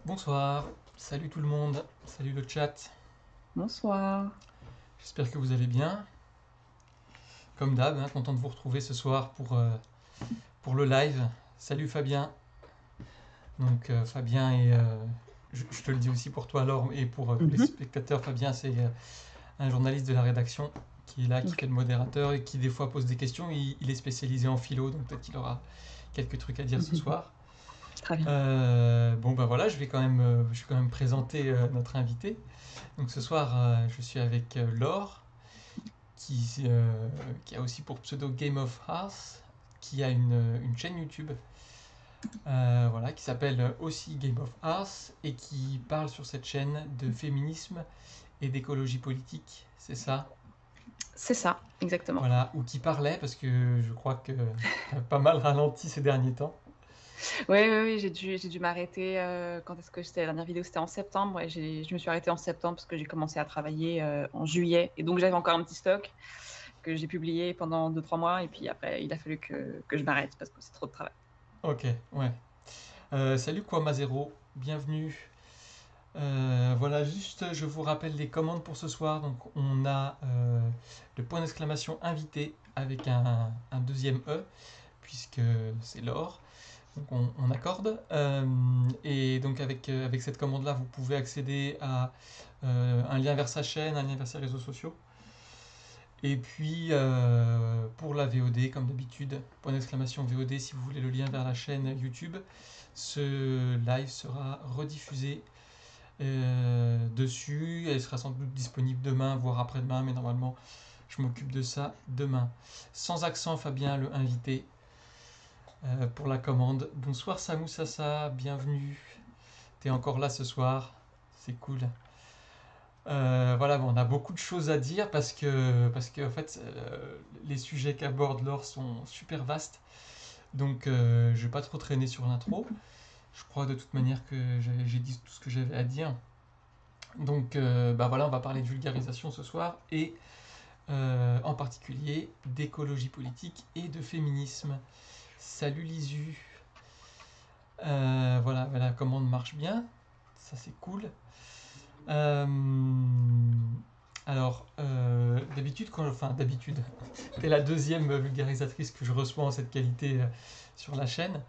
Bonsoir, salut tout le monde, salut le chat, Bonsoir. j'espère que vous allez bien. Comme d'hab, hein, content de vous retrouver ce soir pour le live. Salut Fabien. Donc Fabien et je te le dis aussi pour toi alors et pour tous les Mhm. spectateurs, Fabien c'est un journaliste de la rédaction qui est là, qui Ok, fait le modérateur et qui des fois pose des questions. Il est spécialisé en philo, donc peut-être qu'il aura quelques trucs à dire ce mhm. soir. Très bien. Bon bah voilà, je vais quand même présenter notre invité. Donc ce soir, je suis avec Laure, qui, euh, qui a aussi pour pseudo Game of Hearts, qui a une chaîne YouTube voilà, qui s'appelle aussi Game of Hearts et qui parle sur cette chaîne de féminisme et d'écologie politique, c'est ça? C'est ça, exactement. Voilà, ou qui parlait, parce que je crois que tu as pas mal ralenti ces derniers temps. Oui, oui, oui, j'ai dû m'arrêter. Quand est-ce que c'était la dernière vidéo? C'était en septembre. Et je me suis arrêtée en septembre parce que j'ai commencé à travailler en juillet. Et donc, j'avais encore un petit stock que j'ai publié pendant 2, 3 mois. Et puis après, il a fallu que je m'arrête parce que c'est trop de travail. Ok, ouais. Salut Kwamazero, bienvenue. Voilà, juste je vous rappelle les commandes pour ce soir. Donc on a le point d'exclamation invité avec un deuxième E, puisque c'est l'or. Donc on accorde. Et donc avec cette commande-là, vous pouvez accéder à un lien vers sa chaîne, un lien vers ses réseaux sociaux. Et puis pour la VOD, comme d'habitude, point d'exclamation VOD si vous voulez le lien vers la chaîne YouTube. Ce live sera rediffusé dessus. Elle sera sans doute disponible demain, voire après-demain, mais normalement, je m'occupe de ça demain. Sans accent, Fabien, le invité, pour la commande. Bonsoir Samou Sassa, bienvenue. T'es encore là ce soir, c'est cool. Voilà, bon, on a beaucoup de choses à dire parce que en fait, les sujets qu'aborde Laure sont super vastes. Donc, je vais pas trop traîner sur l'intro. Je crois de toute manière que j'ai dit tout ce que j'avais à dire. Donc, bah voilà, on va parler de vulgarisation ce soir et en particulier d'écologie politique et de féminisme. Salut Lisu. Voilà, la commande marche bien, ça c'est cool. Euh, d'habitude, d'habitude, t'es la deuxième vulgarisatrice que je reçois en cette qualité sur la chaîne.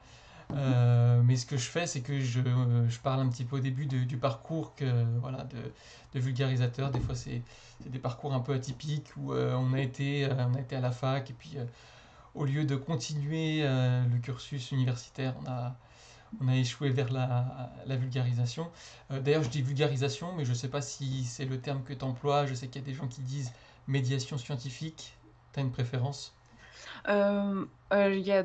Mais ce que je fais, c'est que je parle un petit peu au début du parcours voilà, de vulgarisateur. Des fois, c'est des parcours un peu atypiques où on a été à la fac et puis au lieu de continuer le cursus universitaire, on a échoué vers la vulgarisation. D'ailleurs, je dis vulgarisation, mais je ne sais pas si c'est le terme que tu emploies. Je sais qu'il y a des gens qui disent médiation scientifique. Tu as une préférence? Il y a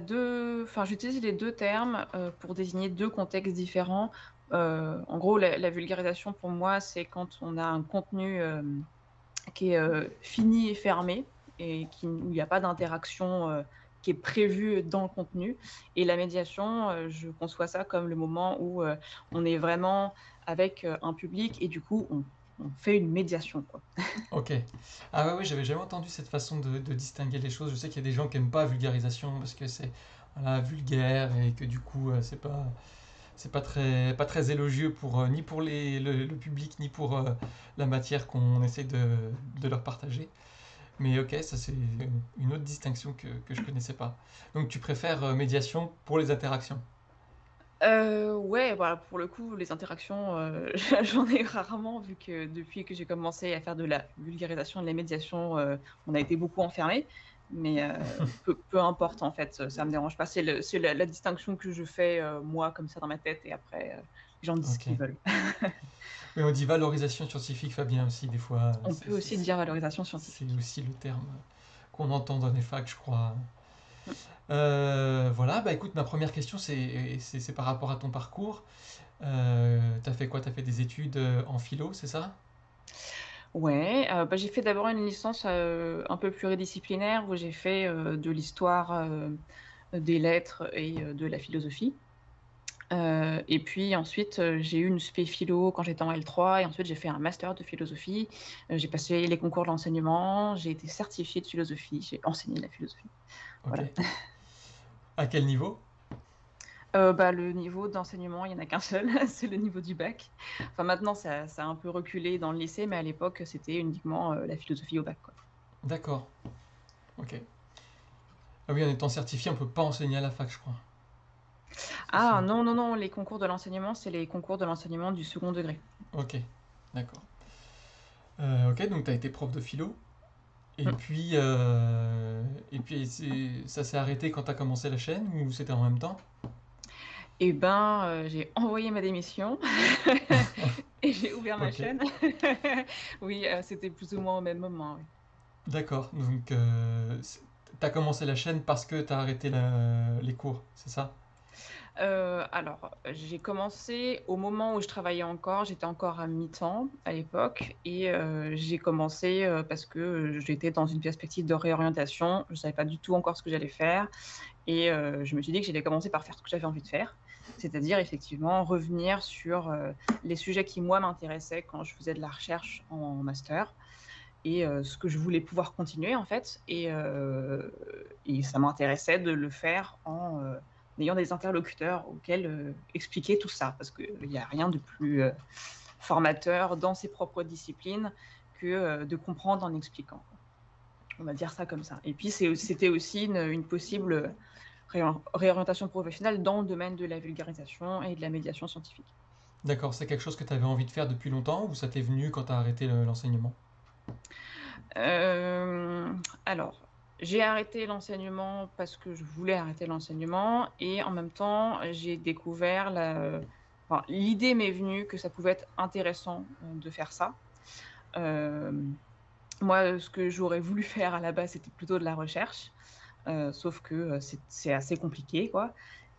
enfin, j'utilise les deux termes pour désigner deux contextes différents. En gros, la vulgarisation pour moi, c'est quand on a un contenu qui est fini et fermé et où il n'y a pas d'interaction qui est prévue dans le contenu. Et la médiation, je conçois ça comme le moment où on est vraiment avec un public et du coup, on fait une médiation, quoi. Ok. Ah ouais, oui, j'avais jamais entendu cette façon de distinguer les choses. Je sais qu'il y a des gens qui aiment pas vulgarisation parce que c'est voilà, vulgaire et que du coup c'est pas très élogieux pour ni pour le public ni pour la matière qu'on essaie de leur partager. Mais ok, ça c'est une autre distinction que je connaissais pas. Donc tu préfères médiation pour les interactions. Ouais, voilà, pour le coup, les interactions, j'en ai rarement, vu que depuis que j'ai commencé à faire de la vulgarisation, de la médiation, on a été beaucoup enfermés. Mais peu importe, en fait, ça me dérange pas. C'est la distinction que je fais, moi, comme ça, dans ma tête, et après, les gens disent ce Ok. qu'ils veulent. Mais on dit valorisation scientifique, Fabien aussi des fois. On peut aussi dire valorisation C'est scientifique. aussi le terme qu'on entend dans les facs, je crois. Voilà, bah écoute, ma première question, c'est par rapport à ton parcours. T'as fait quoi? T'as fait des études en philo, c'est ça? Ouais, bah, j'ai fait d'abord une licence un peu pluridisciplinaire où j'ai fait de l'histoire, des lettres et de la philosophie. Et puis ensuite, j'ai eu une spé philo quand j'étais en L3 et ensuite j'ai fait un master de philosophie. J'ai passé les concours de l'enseignement, j'ai été certifiée de philosophie, j'ai enseigné la philosophie. Ok. Voilà. À quel niveau? Bah, le niveau d'enseignement, il y en a qu'un seul, c'est le niveau du bac. Enfin, maintenant, ça a un peu reculé dans le lycée, mais à l'époque, c'était uniquement, la philosophie au bac, quoi. D'accord, ok. Ah oui, en étant certifié, on peut pas enseigner à la fac, je crois. C'est ça. Ah non, non, non, les concours de l'enseignement, c'est les concours de l'enseignement du second degré. Ok, d'accord. Ok, donc tu as été prof de philo. Et Mmh. puis, ça s'est arrêté quand tu as commencé la chaîne ou c'était en même temps? Et ben, j'ai envoyé ma démission et j'ai ouvert ma Ok, chaîne. Oui, c'était plus ou moins au même moment, oui. d'accord. Donc, tu as commencé la chaîne parce que tu as arrêté les cours, c'est ça? Alors, j'ai commencé au moment où je travaillais encore, j'étais encore à mi-temps à l'époque et j'ai commencé, parce que, j'étais dans une perspective de réorientation. Je savais pas du tout encore ce que j'allais faire et je me suis dit que j'allais commencer par faire ce que j'avais envie de faire. C'est-à-dire effectivement revenir sur, les sujets qui moi m'intéressaient quand je faisais de la recherche en master et ce que je voulais pouvoir continuer en fait et ça m'intéressait de le faire en ayant des interlocuteurs auxquels, expliquer tout ça. Parce qu'il y a rien de plus, formateur dans ses propres disciplines que, de comprendre en expliquant, quoi. On va dire ça comme ça et puis c'était aussi une possible, réorientation professionnelle dans le domaine de la vulgarisation et de la médiation scientifique. D'accord, c'est quelque chose que tu avais envie de faire depuis longtemps ou ça t'est venu quand tu as arrêté l'enseignement? Alors, j'ai arrêté l'enseignement parce que je voulais arrêter l'enseignement et en même temps, j'ai découvert enfin, l'idée m'est venue que ça pouvait être intéressant, de faire ça. Hem, Moi, ce que j'aurais voulu faire à la base, c'était plutôt de la recherche, sauf que, c'est assez compliqué, quoi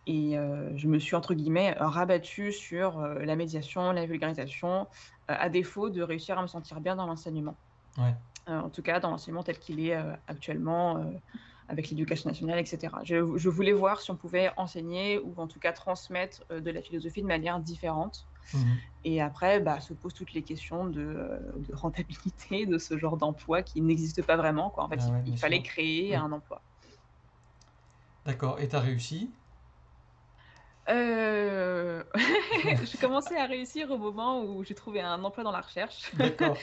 et je me suis entre guillemets, «rabattue» sur, la médiation, la vulgarisation, à défaut de réussir à me sentir bien dans l'enseignement. Ouais, En tout cas dans l'enseignement tel qu'il est, actuellement, avec l'éducation nationale et cetera. Je voulais voir si on pouvait enseigner ou en tout cas transmettre, de la philosophie de manière différente mhm. et après, bah, se posent toutes les questions de rentabilité de ce genre d'emploi qui n'existe pas vraiment, quoi. En fait, Ah ouais, il bien fallait sûr. créer Oui, un emploi. d'accord. Et tu as réussi? Heu, j'ai commencé à réussir au moment où j'ai trouvé un emploi dans la recherche. D'accord.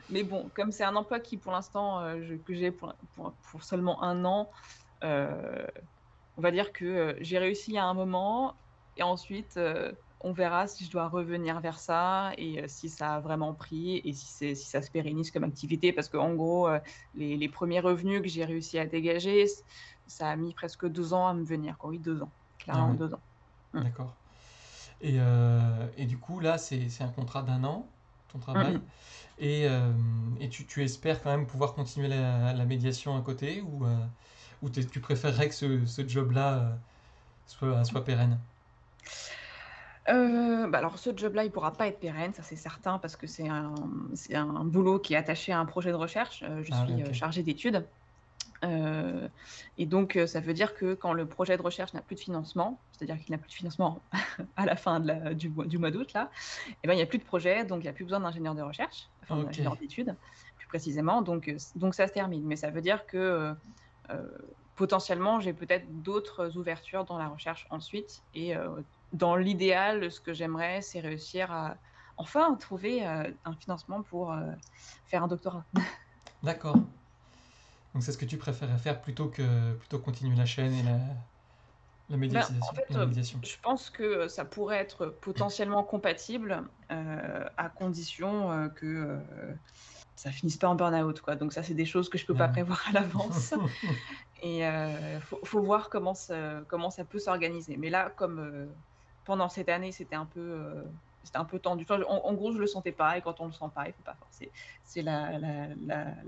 Mais bon, comme c'est un emploi qui pour l'instant, que j'ai pour seulement 1 an, heu, on va dire que, j'ai réussi à un moment et ensuite, on verra si je dois revenir vers ça et si ça a vraiment pris et si ça se pérennise comme activité. Parce qu'en gros, les 1ers revenus que j'ai réussi à dégager, ça a mis presque 2 ans à me venir, quoi. Oui, 2 ans, Ah clairement ouais, 2 ans. Mmh. d'accord. Et du coup, là, c'est un contrat d'1 an, ton Mmh travail. mh. Et tu espères quand même pouvoir continuer la médiation à côté ou tu préférerais que ce job-là soit pérenne? Bah, alors ce job-là, il pourra pas être pérenne, ça c'est certain, parce que c'est un boulot qui est attaché à un projet de recherche. Je Ah oui, suis, ok. chargée d'études, heu et donc ça veut dire que quand le projet de recherche n'a plus de financement, c'est-à-dire qu'il n'a plus de financement à la fin du mois d'août là, et ben, il y a plus de projet, donc il y a plus besoin d'ingénieurs de recherche, enfin Ok, d'ingénieurs d'études, plus précisément, donc ça se termine. Mais ça veut dire que, potentiellement, j'ai peut-être d'autres ouvertures dans la recherche ensuite et dans l'idéal, ce que j'aimerais, c'est réussir à enfin trouver, un financement pour, faire un doctorat. d'accord. Donc c'est ce que tu préférais faire plutôt que continuer la chaîne et la Ben, en médiatisation, fait, la médiation. je pense que ça pourrait être potentiellement compatible, à condition, que, ça finisse pas en burn-out, quoi. Donc ça, c'est des choses que je peux pas Ah prévoir à l'avance ouais. et faut voir comment ça peut s'organiser. Mais là, comme, pendant cette année, c'était un peu tendu. Enfin, en gros, je le sentais pas et quand on le sent pas, il faut pas forcer. C'est la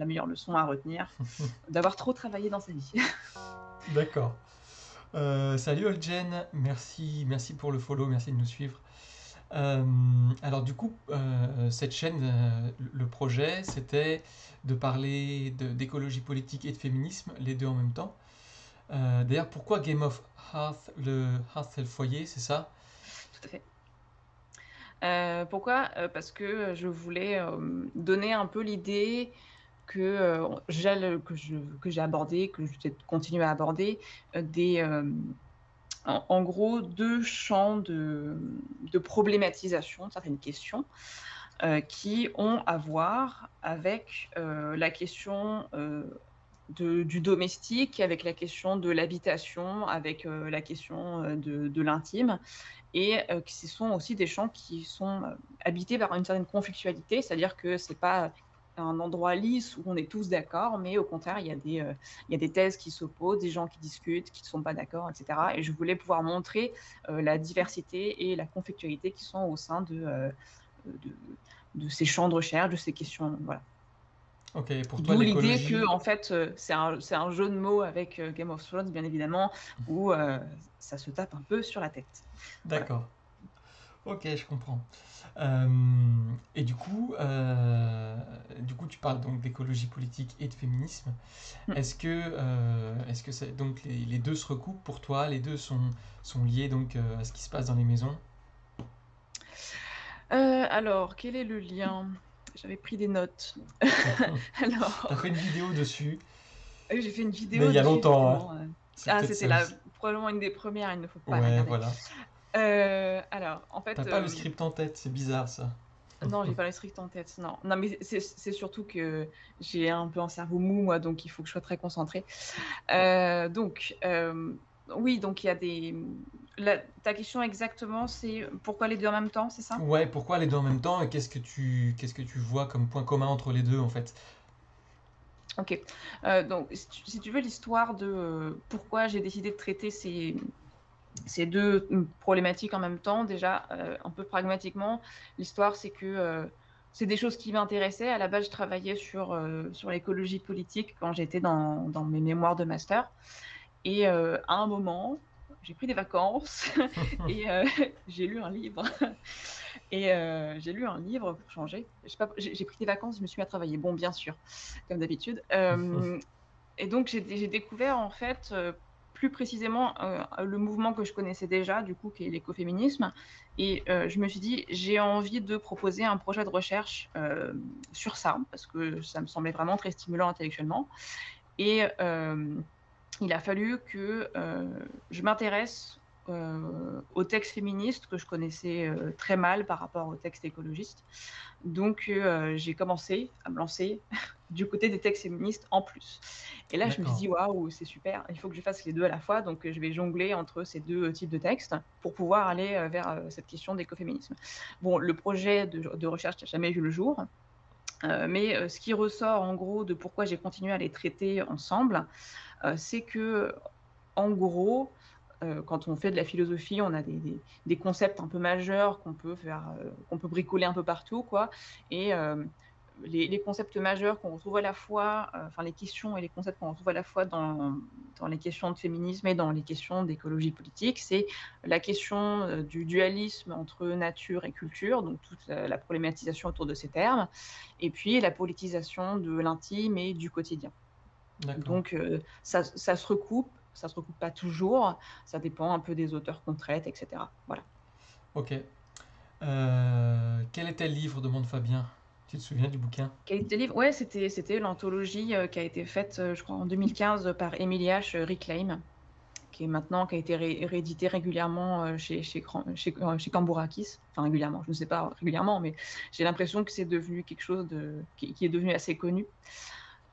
meilleure leçon à retenir, d'avoir trop travaillé dans sa vie. D'accord. Salut Olgen, merci pour le follow, merci de nous suivre. Alors du coup, cette chaîne, le projet, c'était de parler d'écologie politique et de féminisme, les deux en même temps. D'ailleurs, pourquoi Game of Hearth, le Hearth c'est le foyer, c'est ça? Tout à fait. Pourquoi? Parce que, je voulais, donner un peu l'idée que, que j'ai abordé, que je vais peut-être continuer à aborder, des, en gros 2 champs de problématisation de certaines questions, qui ont à voir avec, la question, du domestique, avec la question de l'habitation, avec, la question, de l'intime et que ce sont aussi des champs qui sont, habités par une certaine conflictualité. C'est-à-dire que c'est pas un endroit lisse où on est tous d'accord, mais au contraire, il y a des thèses qui s'opposent, des gens qui discutent, qui ne sont pas d'accord et cetera et je voulais pouvoir montrer, la diversité et la conflictualité qui sont au sein de de ces champs de recherche, de ces questions, voilà. Ok, pour toi, D'où l'idée que, l'écologie. en fait, c'est un jeu de mots avec, Game of Thrones, bien évidemment, où, ça se tape un peu sur la tête. Voilà. D'accord. Ok, je comprends. Et du coup, tu parles donc d'écologie politique et de féminisme. Mmh. Est-ce que donc les deux se recoupent pour toi? Les deux sont liés donc à ce qui se passe dans les maisons? Alors, quel est le lien? J'avais pris des notes. T'as fait Alors, une vidéo dessus, j'ai fait une mais il vidéo y a dessus longtemps, hein. effectivement, C'est ah, peut-être c'était ça la aussi. probablement une des premières. Il ne faut pas la Ouais, regarder. voilà. Alors, en T'as fait, pas le script en tête, c'est bizarre ça. non, j'ai pas le strict en tête, non. Non, mais c'est surtout que j'ai un peu un cerveau mou, moi, donc il faut que je sois très concentrée. Donc, oui, donc il y a des ta question exactement, c'est pourquoi les 2 en même temps, c'est ça? Ouais, pourquoi les deux en même temps et qu'est-ce que tu vois comme point commun entre les deux en fait? OK. Donc si tu veux l'histoire de, pourquoi j'ai décidé de traiter ces 2 problématiques en même temps, déjà, un peu pragmatiquement, l'histoire c'est que, c'est des choses qui m'intéressaient. À la base, je travaillais sur l'écologie politique quand j'étais dans mes mémoires de master et à un moment, j'ai pris des vacances et j'ai lu un livre et j'ai lu un livre pour changer. Je sais pas, j'ai pris des vacances, je me suis mis à travailler. Bon, bien sûr, comme d'habitude. Et donc j'ai découvert en fait, plus précisément, le mouvement que je connaissais déjà du coup, qui est l'écoféminisme et je me suis dit: «J'ai envie de proposer un projet de recherche, sur ça», parce que ça me semblait vraiment très stimulant intellectuellement et il a fallu que, je m'intéresse, aux textes féministes que je connaissais, très mal par rapport aux textes écologistes. Donc j'ai commencé à me lancer du côté des textes féministes en plus. Et là, je me suis D'accord. dit: «Waouh, c'est super, il faut que je fasse les 2 à la fois». Donc je vais jongler entre ces 2 types de textes pour pouvoir aller, vers, cette question d'écoféminisme. Bon, le projet de recherche n'a jamais vu le jour, mais ce qui ressort en gros de pourquoi j'ai continué à les traiter ensemble, c'est que, en gros, quand on fait de la philosophie, on a des concepts un peu majeurs qu'on peut faire, qu'on peut bricoler un peu partout, quoi et les concepts majeurs qu'on retrouve à la fois, enfin les questions et les concepts qu'on retrouve à la fois dans les questions de féminisme et dans les questions d'écologie politique, c'est la question, du dualisme entre nature et culture, donc toute la problématisation autour de ces termes et puis la politisation de l'intime et du quotidien. D'accord. Donc ça se recoupe pas toujours, ça dépend un peu des auteurs qu'on traite et cetera. Voilà. Ok. Quel était le livre? Demande Fabien. Tu te souviens du bouquin? Qualité livre, ouais, c'était l'anthologie, qui a été faite, je crois en 2015 par Émilie H. Reclaim, qui a été réédité régulièrement, chez Cambourakis. Enfin régulièrement, je ne sais pas régulièrement, mais j'ai l'impression que c'est devenu quelque chose qui est devenu assez connu.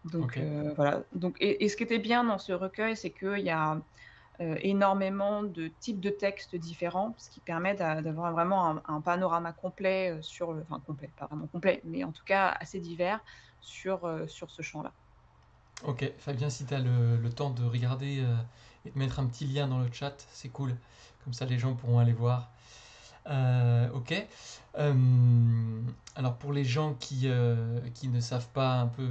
Ok. Donc voilà. Donc et ce qui était bien dans ce recueil, c'est qu'il y a énormément de types de textes différents, ce qui permet d'avoir vraiment un panorama complet, sur le enfin complet, pas vraiment complet, mais en tout cas assez divers sur ce champ-là. Ok. Fabien, si tu as le temps de regarder et de mettre un petit lien dans le chat, c'est cool. Comme ça, les gens pourront aller voir. Ok. Alors, pour les gens qui ne savent pas un peu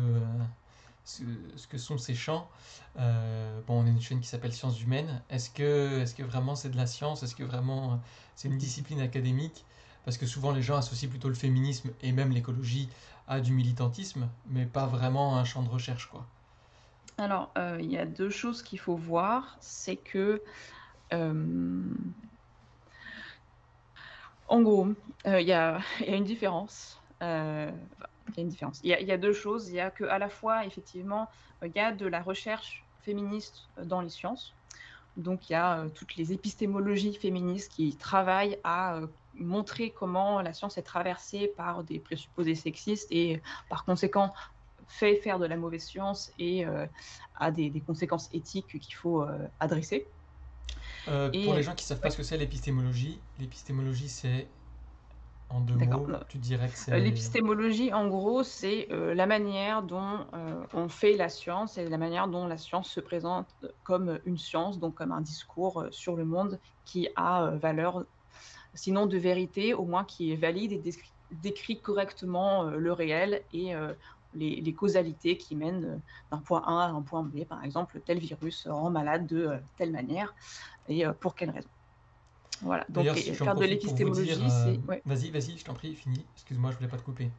ce, ce que sont ces champs, bon, on est une chaîne qui s'appelle Sciences Humaines. Est-ce que vraiment c'est de la science? Est-ce que vraiment c'est une discipline académique? Parce que souvent les gens associent plutôt le féminisme et même l'écologie à du militantisme, mais pas vraiment à un champ de recherche, quoi. Alors, il y a 2 choses qu'il faut voir, c'est que, hem, en gros, il y a une différence, enfin, il y a une différence. Il y a 2 choses, il y a qu'à la fois effectivement, il y a de la recherche féministe, dans les sciences. Donc il y a toutes les épistémologies féministes qui travaillent à montrer comment la science est traversée par des présupposés sexistes et par conséquent fait faire de la mauvaise science et a des conséquences éthiques qu'il faut adresser. Pour Et les gens qui savent pas ouais, ce que c'est l'épistémologie c'est, en deux d'accord. mots, tu dirais que c'est... L'épistémologie, en gros, c'est la manière dont on fait la science et la manière dont la science se présente comme une science, donc comme un discours sur le monde qui a valeur, sinon de vérité, au moins qui est valide et décrit correctement le réel et les causalités qui mènent d'un point A à un point B. Par exemple, tel virus rend malade de telle manière et pour quelle raison. Voilà, donc D'ailleurs, si j'en faire de profite pour vous dire... l'épistémologie, c'est... Ouais. Vas-y, je t'en prie, finis. Excuse-moi, je voulais pas te couper.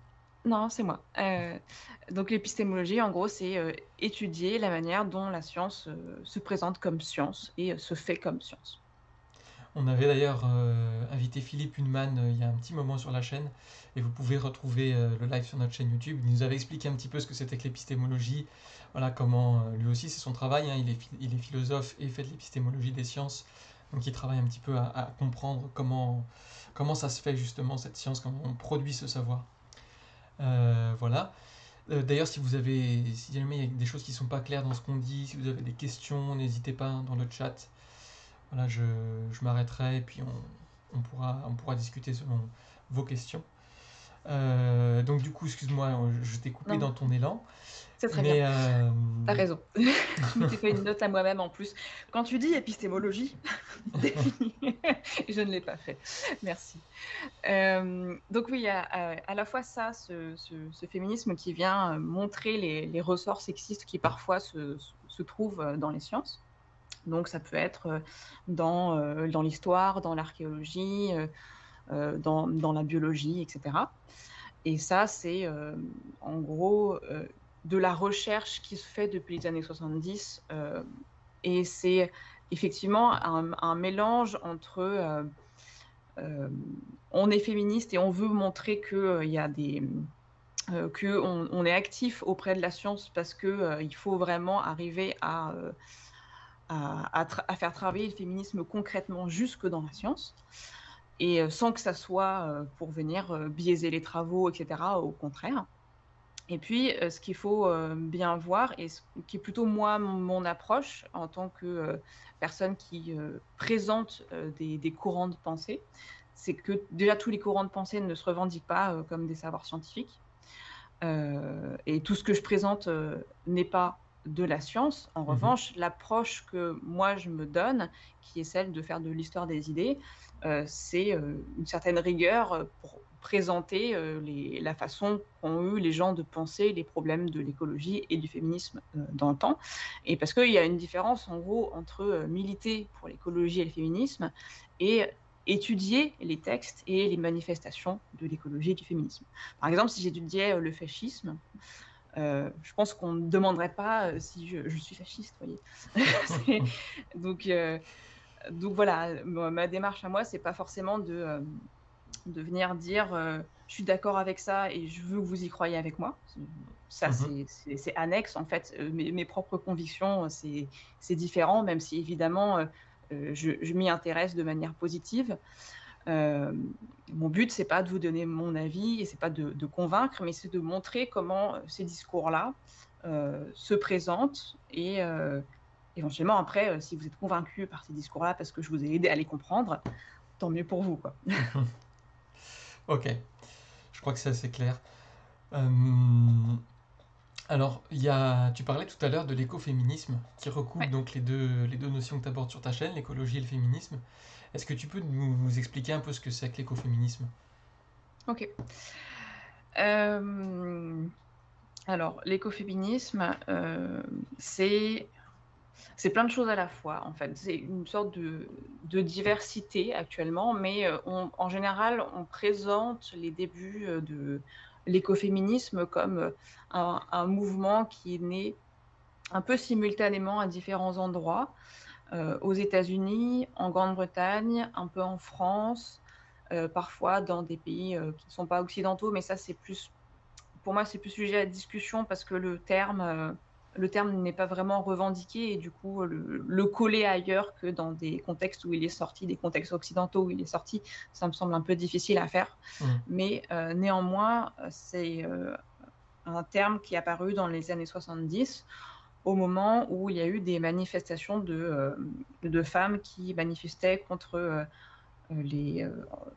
Non, c'est moi. Donc l'épistémologie, en gros, c'est étudier la manière dont la science se présente comme science et se fait comme science. On avait d'ailleurs invité Philippe Huneman il y a un petit moment sur la chaîne, et vous pouvez retrouver le live sur notre chaîne YouTube. Il nous avait expliqué un petit peu ce que c'était que l'épistémologie, voilà comment lui aussi c'est son travail, hein, il est philosophe et fait de l'épistémologie des sciences, donc il travaille un petit peu à comprendre comment ça se fait justement cette science, comment on produit ce savoir. Voilà. D'ailleurs, si jamais il y a des choses qui ne sont pas claires dans ce qu'on dit, si vous avez des questions, n'hésitez pas dans le chat. Voilà, je m'arrêterai et puis on pourra discuter selon vos questions. Donc du coup, excuse-moi, je t'ai coupé Non, dans ton élan, c'est très bien. mais T'as raison. Je m'étais fait une note à moi-même en plus. Quand tu dis épistémologie, définis. Je ne l'ai pas fait. Merci. Donc oui, il y a à la fois ça, ce féminisme qui vient montrer les ressorts sexistes qui parfois se trouvent dans les sciences. Donc ça peut être dans l'histoire, dans l'archéologie, dans la biologie, etc. Et ça, c'est en gros de la recherche qui se fait depuis les années 70. Et c'est effectivement un mélange entre on est féministe et on veut montrer qu'il y a qu'on est actif auprès de la science parce qu'il faut vraiment arriver à faire travailler le féminisme concrètement jusque dans la science et sans que ça soit pour venir biaiser les travaux, etc. Au contraire. Et puis, ce qu'il faut bien voir et qui est plutôt moi mon approche en tant que personne qui présente des courants de pensée, c'est que déjà tous les courants de pensée ne se revendiquent pas comme des savoirs scientifiques. Et tout ce que je présente n'est pas de la science. En mhm. revanche, l'approche que moi je me donne, qui est celle de faire de l'histoire des idées, c'est une certaine rigueur pour présenter la façon qu'ont eu les gens de penser les problèmes de l'écologie et du féminisme dans le temps. Et parce qu'il y a une différence en gros entre militer pour l'écologie et le féminisme et étudier les textes et les manifestations de l'écologie et du féminisme. Par exemple, si j'étudiais le fascisme, je pense qu'on ne me demanderait pas si je suis fasciste, voyez. donc, donc voilà, ma démarche à moi, c'est pas forcément de venir dire je suis d'accord avec ça et je veux que vous y croyez avec moi. Ça, Mhm. c'est annexe en fait. Mes propres convictions, c'est différent, même si évidemment je m'y intéresse de manière positive. Euh, Mon but, c'est pas de vous donner mon avis et c'est pas de convaincre, mais c'est de montrer comment ces discours-là se présentent et éventuellement après, si vous êtes convaincu par ces discours-là parce que je vous ai aidé à les comprendre, tant mieux pour vous, quoi. Ok, je crois que c'est assez clair. Euh, alors, tu parlais tout à l'heure de l'écoféminisme, qui recoupe Ouais, donc les deux notions que tu abordes sur ta chaîne, l'écologie et le féminisme. Est-ce que tu peux nous expliquer un peu ce que c'est que l'écoféminisme? ok. Euh, alors, l'écoféminisme, c'est plein de choses à la fois, en fait. C'est une sorte de diversité actuellement, mais en général, on présente les débuts de l'écoféminisme comme un mouvement qui est né un peu simultanément à différents endroits, aux États-Unis, en Grande-Bretagne, un peu en France, parfois dans des pays qui ne sont pas occidentaux, mais ça, c'est plus, pour moi, c'est plus sujet à discussion parce que le terme le terme n'est pas vraiment revendiqué et du coup, le coller ailleurs que dans des contextes où il est sorti, des contextes occidentaux où il est sorti, ça me semble un peu difficile à faire. Mmh. Mais néanmoins, c'est, un terme qui est apparu dans les années 70, au moment où il y a eu des manifestations de femmes qui manifestaient contre,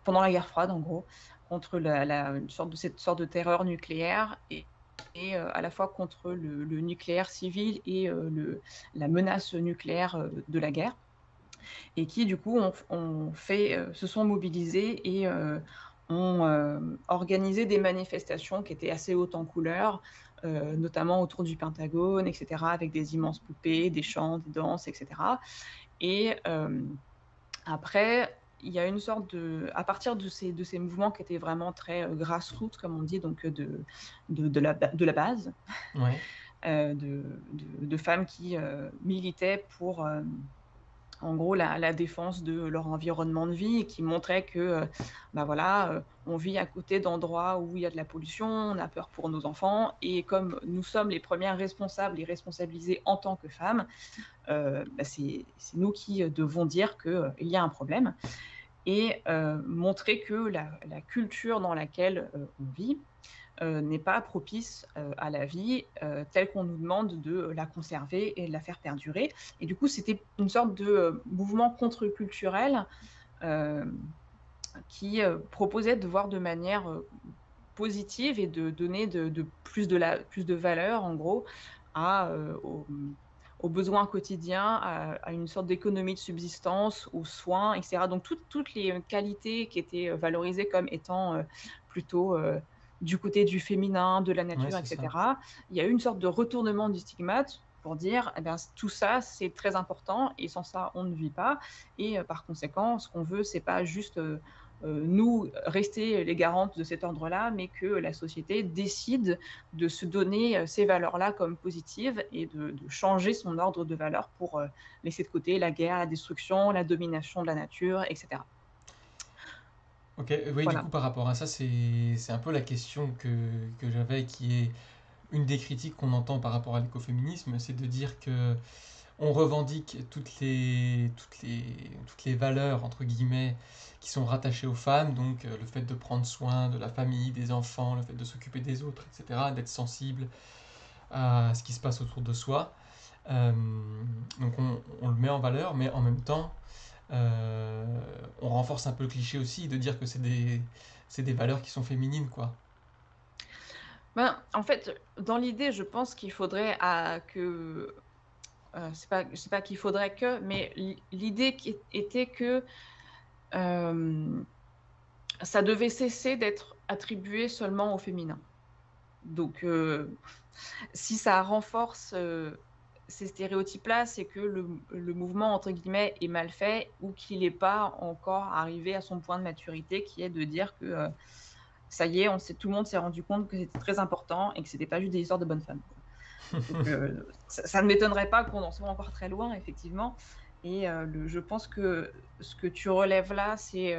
pendant la guerre froide en gros, contre cette sorte de terreur nucléaire et à la fois contre le nucléaire civil et la menace nucléaire, de la guerre et qui du coup se sont mobilisés et ont, organisé des manifestations qui étaient assez hautes en couleurs, notamment autour du Pentagone et cetera, avec des immenses poupées, des chants, des danses et cetera et après, il y a une sorte à partir de ces mouvements qui étaient vraiment très, grassroots comme on dit, donc de la base, Ouais. de femmes qui, militaient pour, en gros la défense de leur environnement de vie et qui montraient que, bah, voilà, on vit à côté d'endroits où il y a de la pollution, on a peur pour nos enfants et comme nous sommes les premières responsables et responsabilisées en tant que femmes, bah, c'est nous qui, devons dire que, il y a un problème et montrer que la culture dans laquelle, on vit, n'est pas propice, à la vie, telle qu'on nous demande de la conserver et de la faire perdurer et du coup, c'était une sorte de, mouvement contre-culturel, hem, qui, proposait de voir de manière, positive et de donner plus de valeur en gros aux besoins quotidiens, à une sorte d'économie de subsistance, aux soins et cetera. Donc toutes les, qualités qui étaient, valorisées comme étant, plutôt, du côté du féminin, de la Ouais, nature et c'est ça. cetera. Il y a eu une sorte de retournement du stigmate pour dire: «Eh bien, tout ça, c'est très important et sans ça, on ne vit pas» et par conséquent, ce qu'on veut, c'est pas juste, nous, rester les garantes de cet ordre-là, mais que la société décide de se donner, ces valeurs-là comme positives et de changer son ordre de valeurs pour, laisser de côté la guerre, la destruction, la domination de la nature et cetera. OK, oui, du Voilà. coup, par rapport à ça, c'est un peu la question que j'avais, qui est une des critiques qu'on entend par rapport à l'écoféminisme, c'est de dire que on revendique toutes les valeurs, entre guillemets, qui sont rattachées aux femmes, donc le fait de prendre soin de la famille, des enfants, le fait de s'occuper des autres, etc., d'être sensible à ce qui se passe autour de soi. Euh, donc on le met en valeur, mais en même temps, euh, on renforce un peu le cliché aussi de dire que c'est des valeurs qui sont féminines, quoi. Ben, en fait, dans l'idée, je pense qu'il faudrait c'est pas qu'il faudrait que, mais l'idée qui était que, hem, ça devait cesser d'être attribué seulement au féminin. Donc si ça renforce, ces stéréotypes-là, c'est que le mouvement entre guillemets «est mal fait» ou qu'il n'est pas encore arrivé à son point de maturité qui est de dire que, ça y est, tout le monde s'est rendu compte que c'était très important et que c'était pas juste des histoires de bonnes femmes, quoi. Donc ça ne m'étonnerait pas qu'on en soit encore très loin effectivement et je pense que ce que tu relèves là, c'est,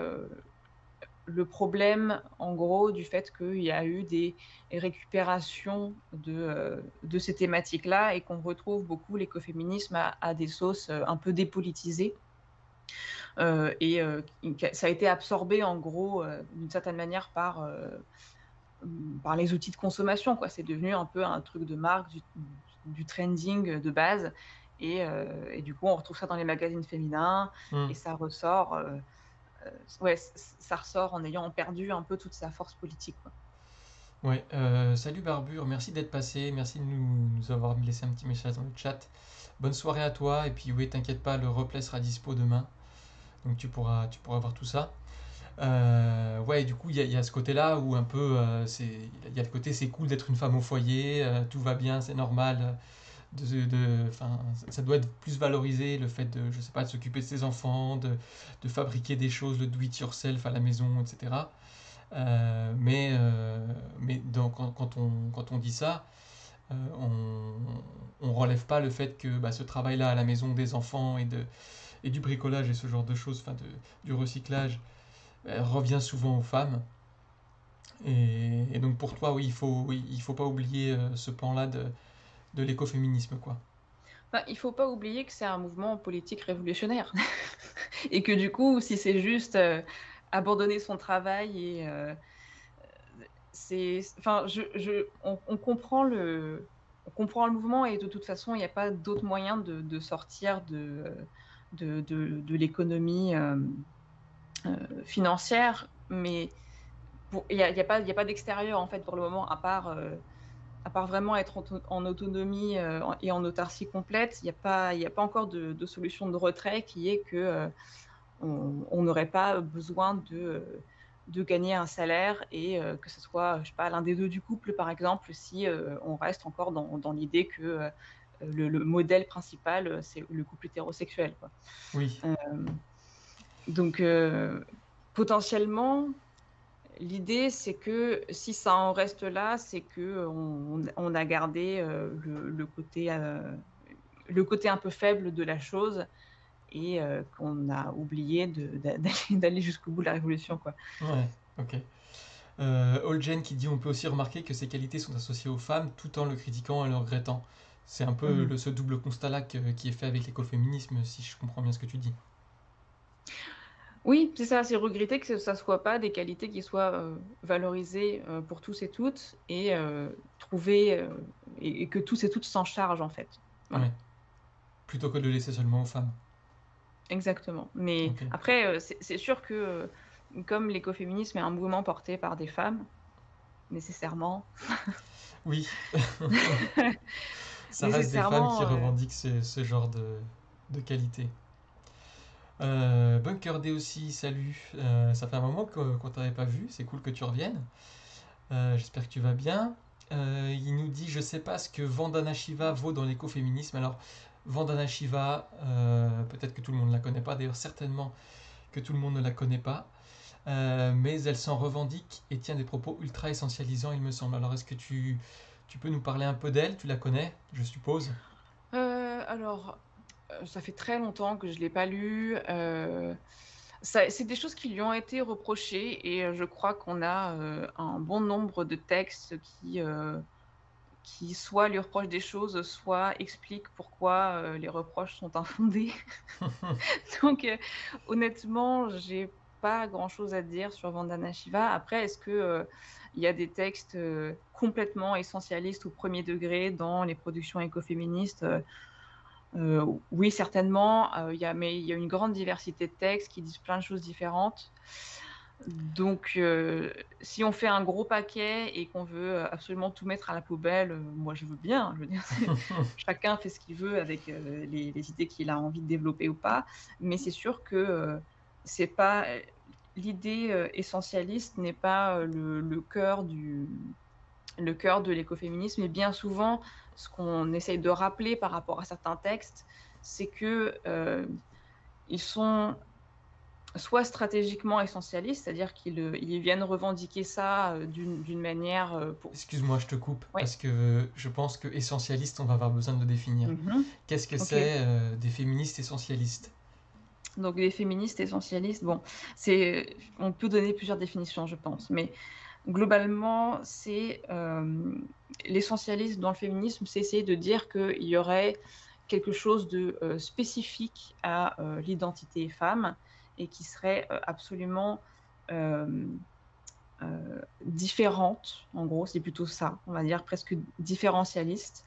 le problème, en gros, du fait qu'il y a eu des récupérations de ces thématiques-là et qu'on retrouve beaucoup l'écoféminisme à des sauces, un peu dépolitisées, et ça a été absorbé, en gros, d'une certaine manière par les outils de consommation, quoi. C'est devenu un peu un truc de marque, du trending, de base et du coup, on retrouve ça dans les magazines féminins et Hmm. ça ressort, ouais, ça ressort en ayant perdu un peu toute sa force politique, quoi. Ouais, salut Barbure, merci d'être passé, merci de nous avoir laissé un petit message dans le chat. Bonne soirée à toi, et puis oui, t'inquiète pas, le replay sera dispo demain, donc tu pourras voir tout ça. Ouais, du coup, il y a ce côté-là où un peu, il y a le côté c'est cool d'être une femme au foyer, tout va bien, c'est normal. Enfin, ça doit être plus valorisé, le fait de, je sais pas, de s'occuper de ses enfants, de fabriquer des choses, le do it yourself à la maison, etc. Mais quand on dit ça, on relève pas le fait que bah, ce travail-là à la maison des enfants et du bricolage et ce genre de choses, enfin du recyclage, revient souvent aux femmes. Et donc pour toi, oui, il faut pas oublier ce pan-là de l'écoféminisme, quoi. Enfin, il faut pas oublier que c'est un mouvement politique révolutionnaire et que du coup, si c'est juste, abandonner son travail et c'est enfin, on comprend le mouvement et de toute façon, il y a pas d'autre moyen de sortir de l'économie, financière, mais pour il y a pas d'extérieur, en fait, pour le moment, à part vraiment être en autonomie, et en autarcie complète, il y a pas encore de solution de retrait qui est que, on n'aurait pas besoin de gagner un salaire et que ce soit, je sais pas, l'un des 2 du couple, par exemple, si, on reste encore dans l'idée que, le modèle principal, c'est le couple hétérosexuel, quoi. Oui, Donc potentiellement, l'idée, c'est que si ça en reste là, c'est qu'on a gardé, le côté un peu faible de la chose et qu'on a oublié d'aller jusqu'au bout de la révolution, quoi. ouais, ok. Olgen qui dit on peut aussi remarquer que ces qualités sont associées aux femmes tout en le critiquant et le regrettant. C'est un peu Mmh. ce double constat-là qui est fait avec l'écoféminisme, si je comprends bien ce que tu dis. Oui, c'est ça, c'est regretter que ça soit pas des qualités qui soient, valorisées, pour tous et toutes et trouver, et que tous et toutes s'en chargent, en fait. Voilà. Ouais. Plutôt que de le laisser seulement aux femmes. Exactement. Mais Ok. après, c'est sûr que, comme l'écoféminisme est un mouvement porté par des femmes, nécessairement Oui, ça reste des femmes qui nécessairement, revendiquent ce genre de qualité. Bunker D aussi, salut. Ça fait un moment qu'on t'avait pas vu, c'est cool que tu reviennes. J'espère que tu vas bien. Il nous dit, je sais pas ce que Vandana Shiva vaut dans l'écoféminisme. Alors, Vandana Shiva, peut-être que tout le monde ne la connaît pas, d'ailleurs certainement que tout le monde ne la connaît pas. Mais elle s'en revendique et tient des propos ultra essentialisants, il me semble. Alors, est-ce que tu peux nous parler un peu d'elle? Tu la connais, je suppose? alors, ça fait très longtemps que je l'ai pas lu, ça c'est des choses qui lui ont été reprochées et je crois qu'on a, un bon nombre de textes qui soit lui reprochent des choses, soit expliquent pourquoi, les reproches sont infondés. Donc honnêtement, j'ai pas grand-chose à dire sur Vandana Shiva. Après, est-ce que, il y a des textes, complètement essentialistes au premier degré dans les productions écoféministes? Oui, certainement, mais il y a une grande diversité de textes qui disent plein de choses différentes. Donc si on fait un gros paquet et qu'on veut, absolument tout mettre à la poubelle, moi je veux bien. Je veux dire, chacun fait ce qu'il veut avec, les idées qu'il a envie de développer ou pas. Mais c'est sûr que, c'est pas, l'idée, essentialiste n'est pas, le cœur de l'écoféminisme. Et bien souvent, ce qu'on essaye de rappeler par rapport à certains textes, c'est que, ils sont soit stratégiquement essentialistes, c'est-à-dire ils viennent revendiquer ça, d'une manière, pour Excuse-moi, je te coupe, ouais. parce que je pense que essentialiste, on va avoir besoin de le définir. Mmh. Qu'est-ce que OK. c'est des féministes essentialistes? Donc les féministes essentialistes, bon, on peut donner plusieurs définitions, je pense, mais globalement, l'essentialisme dans le féminisme, c'est essayer de dire qu'il y aurait quelque chose de, spécifique à, l'identité femme et qui serait, absolument, hem, différente. En gros, c'est plutôt ça, on va dire presque différentialiste,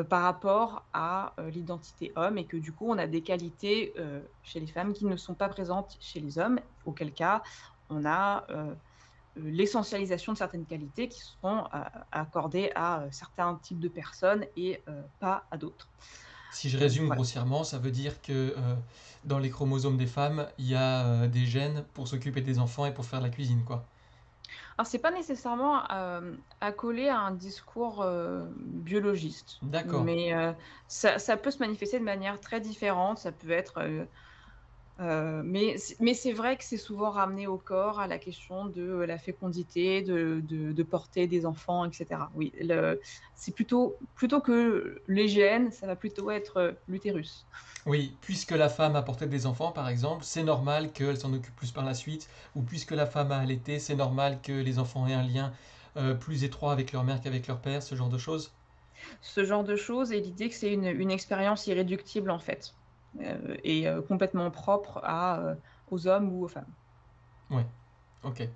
par rapport à, l'identité homme et que du coup, on a des qualités, chez les femmes qui ne sont pas présentes chez les hommes, auquel cas on a, l'essentialisation de certaines qualités qui seront accordées à, certains types de personnes et pas à d'autres. Si je résume Voilà. grossièrement, ça veut dire que dans les chromosomes des femmes, il y a des gènes pour s'occuper des enfants et pour faire la cuisine, quoi. Alors c'est pas nécessairement, accolé à un discours, biologiste, D'accord. mais ça peut se manifester de manière très différente. Ça peut être, mais c'est vrai que c'est souvent ramené au corps, à la question de, la fécondité, de porter des enfants et cetera. Oui, c'est plutôt que les gènes, ça va plutôt être, l'utérus. Oui, puisque la femme a porté des enfants, par exemple, c'est normal qu'elle s'en occupe plus par la suite, ou puisque la femme a allaité, c'est normal que les enfants aient un lien plus étroit avec leur mère qu'avec leur père, ce genre de choses. Ce genre de choses et l'idée que c'est une expérience irréductible, en fait, et complètement propre aux hommes ou aux femmes. Ouais, ok.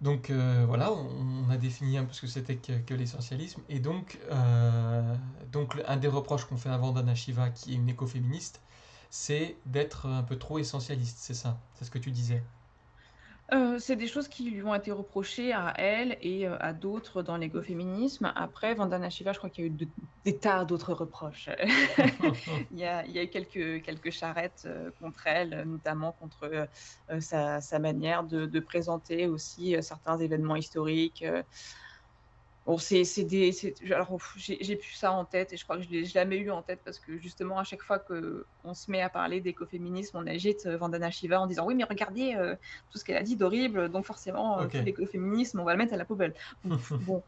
Donc voilà, on a défini un peu ce que c'était que l'essentialisme. Et donc un des reproches qu'on fait à Vandana Shiva, qui est une écoféministe, c'est d'être un peu trop essentialiste, c'est ça, c'est ce que tu disais. C'est des choses qui lui ont été reprochées à elle et à d'autres dans l'écoféminisme. Après, Vandana Shiva, je crois qu'il y a eu des tas d'autres reproches. Il y a eu quelques charrettes, contre elle, notamment contre, sa manière de présenter aussi, certains événements historiques. Bon, alors, j'ai plus ça en tête et je crois que je l'ai jamais eu en tête parce que justement à chaque fois qu'on se met à parler d'écoféminisme, on agite, Vandana Shiva en disant: «Oui, mais regardez, tout ce qu'elle a dit d'horrible, donc forcément, Ok, tout l'écoféminisme, on va le mettre à la poubelle». Bon,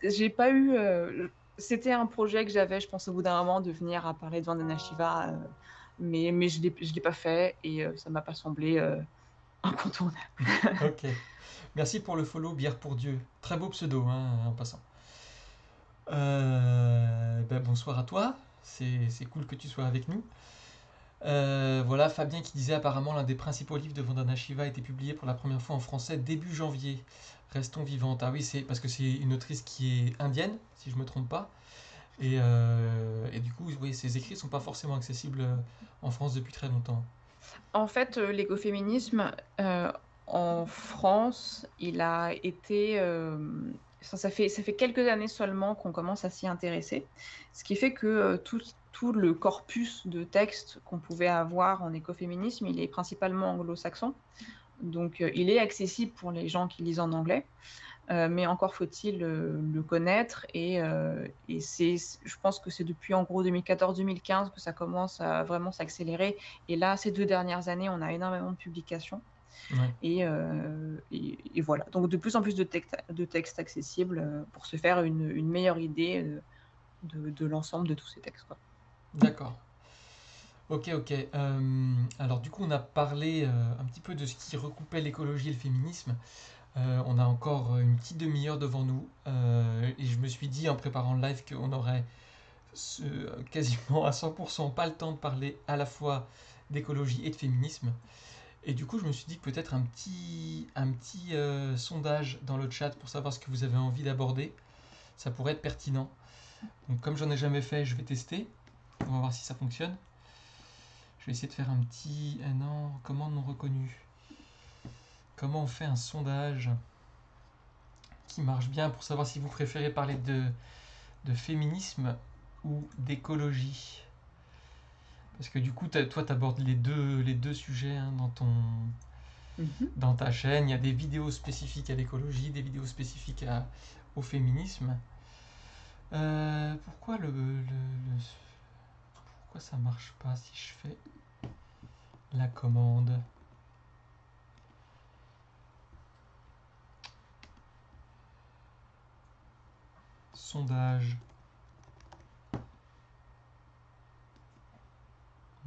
j'ai pas eu, c'était un projet que j'avais, je pense, au bout d'un moment de venir à parler de Vandana Shiva, mais je l'ai pas fait et ça m'a pas semblé, incontournable. ok. Merci pour le follow, Bière pour Dieu. Très beau pseudo, hein, en passant. Bonsoir à toi, c'est cool que tu sois avec nous. Voilà, Fabien qui disait apparemment l'un des principaux livres de Vandana Shiva a été publié pour la première fois en français début janvier. Restons vivantes. Ah oui, c'est parce que c'est une autrice qui est indienne, si je me trompe pas. Et du coup, oui, ses écrits sont pas forcément accessibles en France depuis très longtemps. En fait, l'écoféminisme, en France, il a été, ça fait quelques années seulement qu'on commence à s'y intéresser. Ce qui fait que, tout le corpus de textes qu'on pouvait avoir en écoféminisme, il est principalement anglo-saxon. Donc, il est accessible pour les gens qui lisent en anglais, mais encore faut-il, le connaître et je pense que c'est depuis en gros 2014-2015 que ça commence à vraiment s'accélérer et là, ces 2 dernières années, on a énormément de publications Ouais, et voilà. Donc de plus en plus de textes accessibles, pour se faire une meilleure idée, de l'ensemble de tous ces textes, quoi. d'accord. Ok, ok. Alors du coup, on a parlé un petit peu de ce qui recoupait l'écologie et le féminisme. On a encore une petite demi-heure devant nous. Et je me suis dit en préparant le live qu'on aurait quasiment à 100% pas le temps de parler à la fois d'écologie et de féminisme. Et du coup, je me suis dit que peut-être un petit sondage dans le chat pour savoir ce que vous avez envie d'aborder, ça pourrait être pertinent. Donc comme j'en ai jamais fait, je vais tester. On va voir si ça fonctionne. Je vais essayer de faire un petit... non, commande non reconnue. Comment on fait un sondage qui marche bien pour savoir si vous préférez parler de féminisme ou d'écologie. Parce que du coup, toi, tu abordes les deux sujets hein, Mmh. dans ta chaîne. Il y a des vidéos spécifiques à l'écologie, des vidéos spécifiques au féminisme. Pourquoi ça marche pas si je fais la commande? Sondage.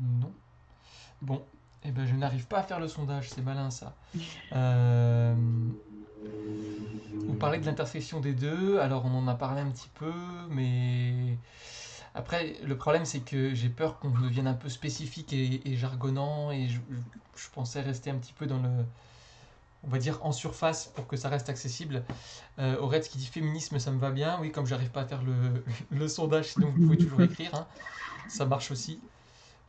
Non. Bon, eh ben je n'arrive pas à faire le sondage, c'est malin ça. Euh, Vous parlez de l'intersection des deux, alors on en a parlé un petit peu, mais après le problème c'est que j'ai peur qu'on devienne un peu spécifique et jargonnant, et je pensais rester un petit peu dans le, on va dire en surface pour que ça reste accessible. Aurette qui dit féminisme ça me va bien, oui comme j'arrive pas à faire le sondage, sinon vous pouvez toujours écrire, hein. Ça marche aussi.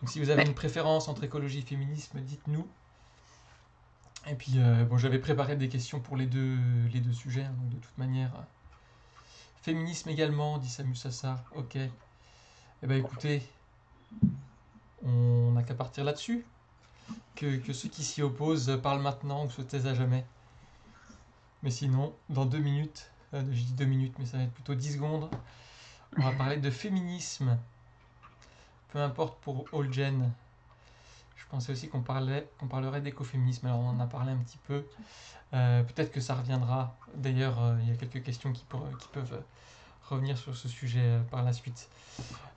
Donc si vous avez Mais une préférence entre écologie et féminisme, dites-nous. Et puis bon j'avais préparé des questions pour les deux sujets, hein, donc de toute manière. Féminisme également, dit Samu Sassar. Ok. Eh ben écoutez, on n'a qu'à partir là-dessus. Que ceux qui s'y opposent parlent maintenant ou se taisent à jamais. Mais sinon, dans 2 minutes, je dis 2 minutes, mais ça va être plutôt 10 secondes, on va parler de féminisme. Peu importe pour All Gen. Je pensais aussi qu'on parlerait d'écoféminisme. Alors on en a parlé un petit peu. Peut-être que ça reviendra. D'ailleurs, il y a quelques questions qui peuvent revenir sur ce sujet par la suite.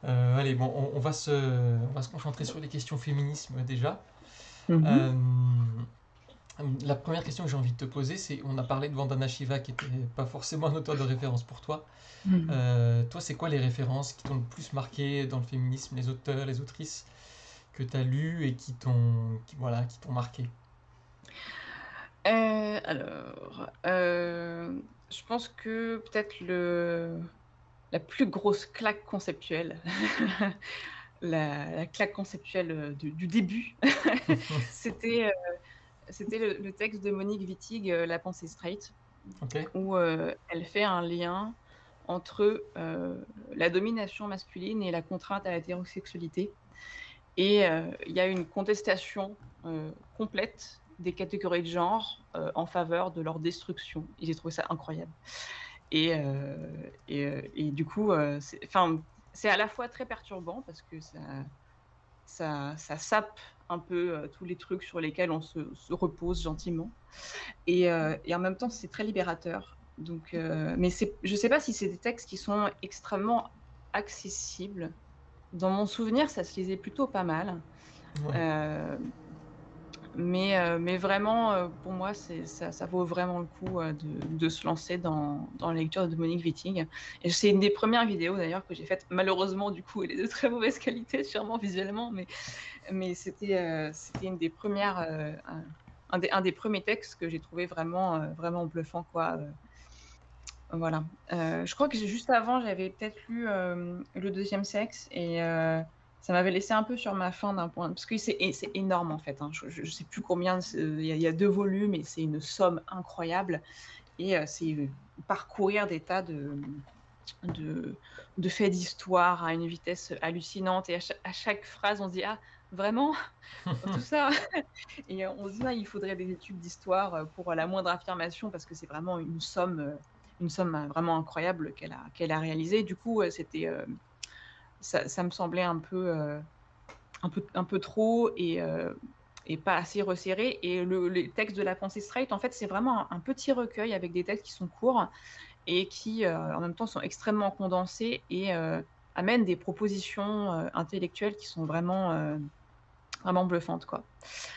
Allez, bon, on va se concentrer sur les questions féminisme déjà. mmh. Euh, La première question que j'ai envie de te poser, c'est, on a parlé de Vandana Shiva qui était pas forcément un auteur de référence pour toi. Mhm. Toi, c'est quoi les références qui t'ont le plus marqué dans le féminisme, les auteurs, les autrices que tu as lus et voilà, qui t'ont marqué? Je pense que peut-être la plus grosse claque conceptuelle, la claque conceptuelle du début, c'était le texte de Monique Wittig, La pensée straight, Ok. où elle fait un lien entre la domination masculine et la contrainte à l'hétérosexualité. Et il y a une contestation complète des catégories de genre en faveur de leur destruction. Et j'ai trouvé ça incroyable. Et du coup, c'est à la fois très perturbant parce que ça sape un peu tous les trucs sur lesquels on se repose gentiment. Et en même temps, c'est très libérateur. Donc, mais je ne sais pas si c'est des textes qui sont extrêmement accessibles. Dans mon souvenir, ça se lisait plutôt pas mal. Ouais. Euh, mais vraiment, pour moi, ça vaut vraiment le coup de se lancer dans la lecture de Monique Wittig. Et c'est une des premières vidéos d'ailleurs que j'ai faites. Malheureusement, du coup, elle est de très mauvaise qualité, sûrement visuellement, mais c'était une des premières, un des premiers textes que j'ai trouvé vraiment, vraiment bluffant, quoi. Voilà. Je crois que juste avant, j'avais peut-être lu Le deuxième sexe et ça m'avait laissé un peu sur ma faim d'un point, parce que c'est énorme en fait, hein. Je sais plus combien, il y a 2 volumes et c'est une somme incroyable et c'est parcourir des tas de de faits d'histoire à une vitesse hallucinante et à chaque phrase, on se dit: «Ah vraiment? Tout ça?» Et on se dit: «Ah, il faudrait des études d'histoire pour la moindre affirmation», parce que c'est vraiment une somme vraiment incroyable qu'elle a réalisée. Du coup, ça me semblait un peu trop et pas assez resserré. Et les textes de La pensée straight, en fait, c'est vraiment un petit recueil avec des textes qui sont courts et qui, en même temps, sont extrêmement condensés et amènent des propositions intellectuelles qui sont vraiment, vraiment bluffantes, quoi.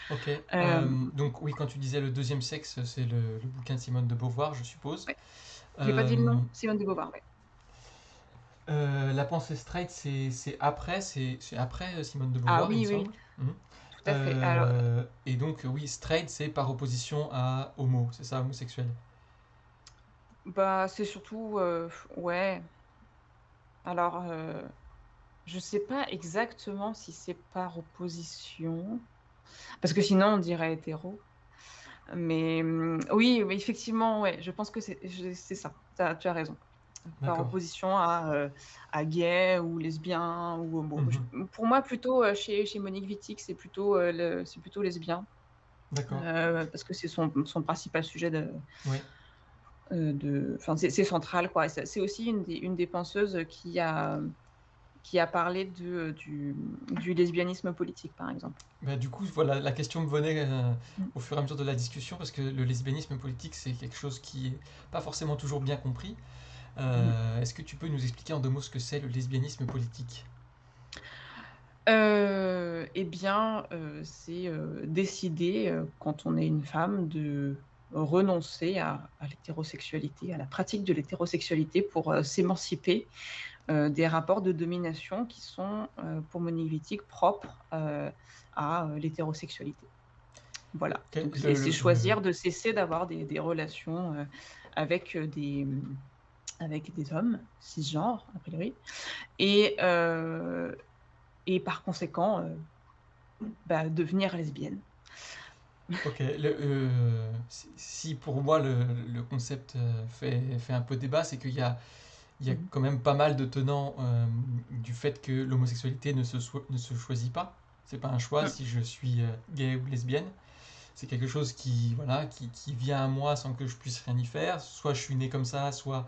Ok. Hem, Donc oui, quand tu disais le deuxième sexe, c'est le bouquin de Simone de Beauvoir, je suppose. ouais, j'ai pas dit le Euh, nom, Simone de Beauvoir, ouais. La pensée straight, c'est après Simone de Ah Beauvoir, il me oui, oui, semble. oui, Mhm. tout à fait. Alors, Et donc oui, straight, c'est par opposition à homo, c'est ça, homosexuel. bah, c'est surtout, ouais, alors, je sais pas exactement si c'est par opposition, parce que sinon on dirait hétéro. Mais, oui, mais effectivement, ouais, je pense que c'est ça. Tu as raison. Par D'accord. opposition à gay ou lesbien ou homo. Mhm. Pour moi, plutôt, chez Monique Wittig, c'est plutôt lesbien, D'accord. parce que c'est son principal sujet Oui. enfin, c'est central, quoi. Et c'est aussi une des penseuses qui a parlé du lesbianisme politique, par exemple. Bah, du coup, voilà, la question me venait Mm. au fur et à mesure de la discussion parce que le lesbianisme politique, c'est quelque chose qui est pas forcément toujours bien compris. Mhm. Est-ce que tu peux nous expliquer en deux mots ce que c'est le lesbianisme politique? Eh bien, c'est, décider, quand on est une femme, de renoncer à l'hétérosexualité, à la pratique de l'hétérosexualité pour, s'émanciper, des rapports de domination qui sont, pour Monique Wittig, propres, à, l'hétérosexualité. Voilà, Ok, donc c'est choisir de cesser d'avoir des relations, avec, avec des hommes cisgenres, a priori, et heu et par conséquent, bah, devenir lesbienne. Ok, si pour moi le concept fait un peu débat, c'est il y a Mmh. quand même pas mal de tenants du fait que l'homosexualité ne se choisit pas. C'est pas un choix Mmh. si je suis gay ou lesbienne. C'est quelque chose voilà, qui vient à moi sans que je puisse rien y faire. Soit je suis né comme ça, soit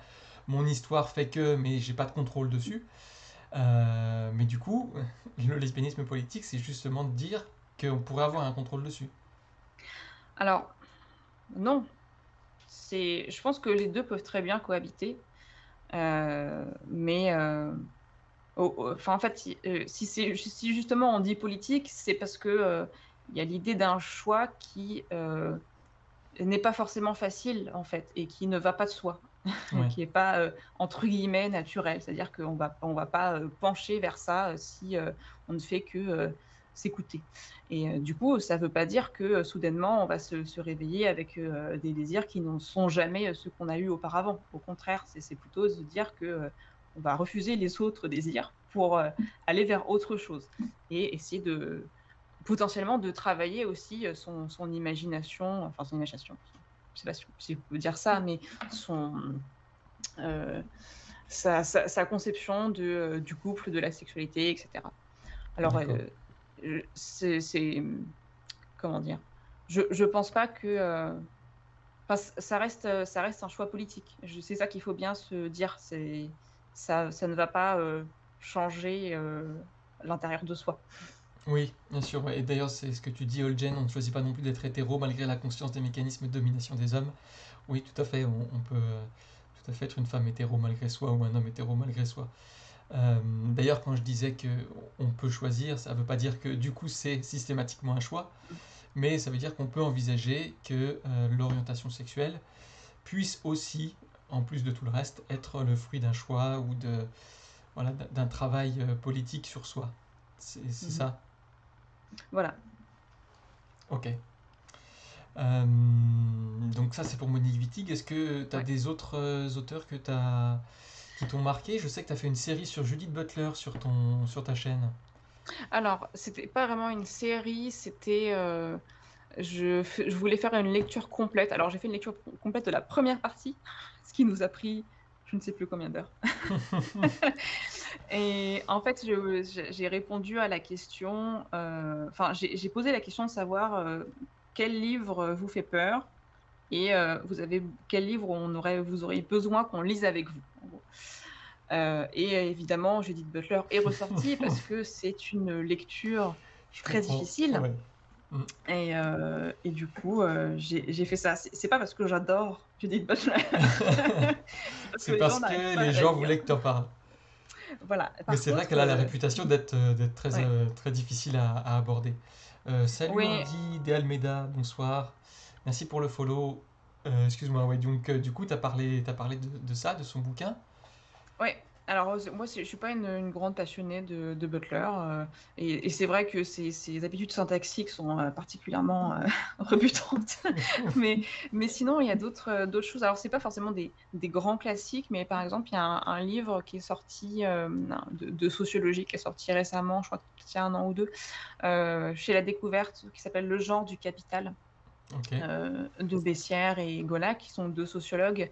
mon histoire fait que, mais j'ai pas de contrôle dessus. Mais du coup, le lesbianisme politique, c'est justement de dire qu'on pourrait avoir un contrôle dessus. Alors non, je pense que les 2 peuvent très bien cohabiter, mais enfin, en fait, si justement on dit politique, c'est parce que, il y a l'idée d'un choix qui, n'est pas forcément facile, en fait, et qui ne va pas de soi, Ouais, qui est pas, entre guillemets «naturel». C'est-à-dire qu'on va pas, pencher vers ça, si, on ne fait que, s'écouter et du coup, ça veut pas dire que, soudainement, on va se réveiller avec, des désirs qui ne sont jamais, ceux qu'on a eus auparavant. Au contraire, c'est plutôt se dire que, on va refuser les autres désirs pour, aller vers autre chose et essayer de potentiellement de travailler aussi, son imagination, enfin son imagination, je sais pas si on peut dire ça, mais son, heu, sa conception du couple, de la sexualité et cetera. Alors, d'accord. comment dire? Je pense pas que, enfin ça reste un choix politique. C'est ça qu'il faut bien se dire, ça ne va pas, changer, l'intérieur de soi. Oui, bien sûr, ouais. Et d'ailleurs, c'est ce que tu dis, Olgen, on ne choisit pas non plus d'être hétéro malgré la conscience des mécanismes de domination des hommes. Oui, tout à fait, on peut tout à fait être une femme hétéro malgré soi ou un homme hétéro malgré soi. D'ailleurs, quand je disais que on peut choisir, ça ne veut pas dire que du coup c'est systématiquement un choix, mais ça veut dire qu'on peut envisager que l'orientation sexuelle puisse aussi, en plus de tout le reste, être le fruit d'un choix ou voilà, d'un travail politique sur soi. C'est Mmh. ça. Voilà. Ok. Donc ça c'est pour Monique Wittig. Est-ce que tu as Ouais. des autres auteurs qui t'ont marqué? Je sais que tu as fait une série sur Judith Butler sur ta chaîne. Alors, c'était pas vraiment une série, c'était, je voulais faire une lecture complète. Alors j'ai fait une lecture complète de la première partie, ce qui nous a pris je ne sais plus combien d'heures et en fait, j'ai répondu à la question, enfin j'ai posé la question de savoir, quel livre, vous fait peur et vous avez quel livre vous auriez besoin qu'on lise avec vous, en gros. Et évidemment, Judith Butler est ressortie parce que c'est une lecture Je très comprends. difficile Ouais. Mm. et du coup, j'ai fait ça. C'est pas parce que j'adore Judith Butler, c'est parce que C'est les gens parce n'arrivent que pas les à la gens lire. voulaient que tu en parles. Voilà. Mais Par c'est vrai contre, qu'elle a la réputation d'être très, ouais. très difficile à aborder. Salut Oui, Andy de Almeida, bonsoir. Merci pour le follow. Excuse-moi, ouais, donc du coup, t'as parlé de ça, de son bouquin? ouais. Alors, moi, je suis pas une grande passionnée de Butler, et c'est vrai que ses habitudes syntaxiques sont, particulièrement, rebutantes. Mais sinon, il y a d'autres choses. Alors, c'est pas forcément des grands classiques, mais par exemple, il y a un livre qui est sorti, de sociologie, qui est sorti récemment, je crois qu'il y a 1 an ou 2, chez La Découverte, qui s'appelle Le genre du capital, Ok, de Bessières et Gola, qui sont 2 sociologues.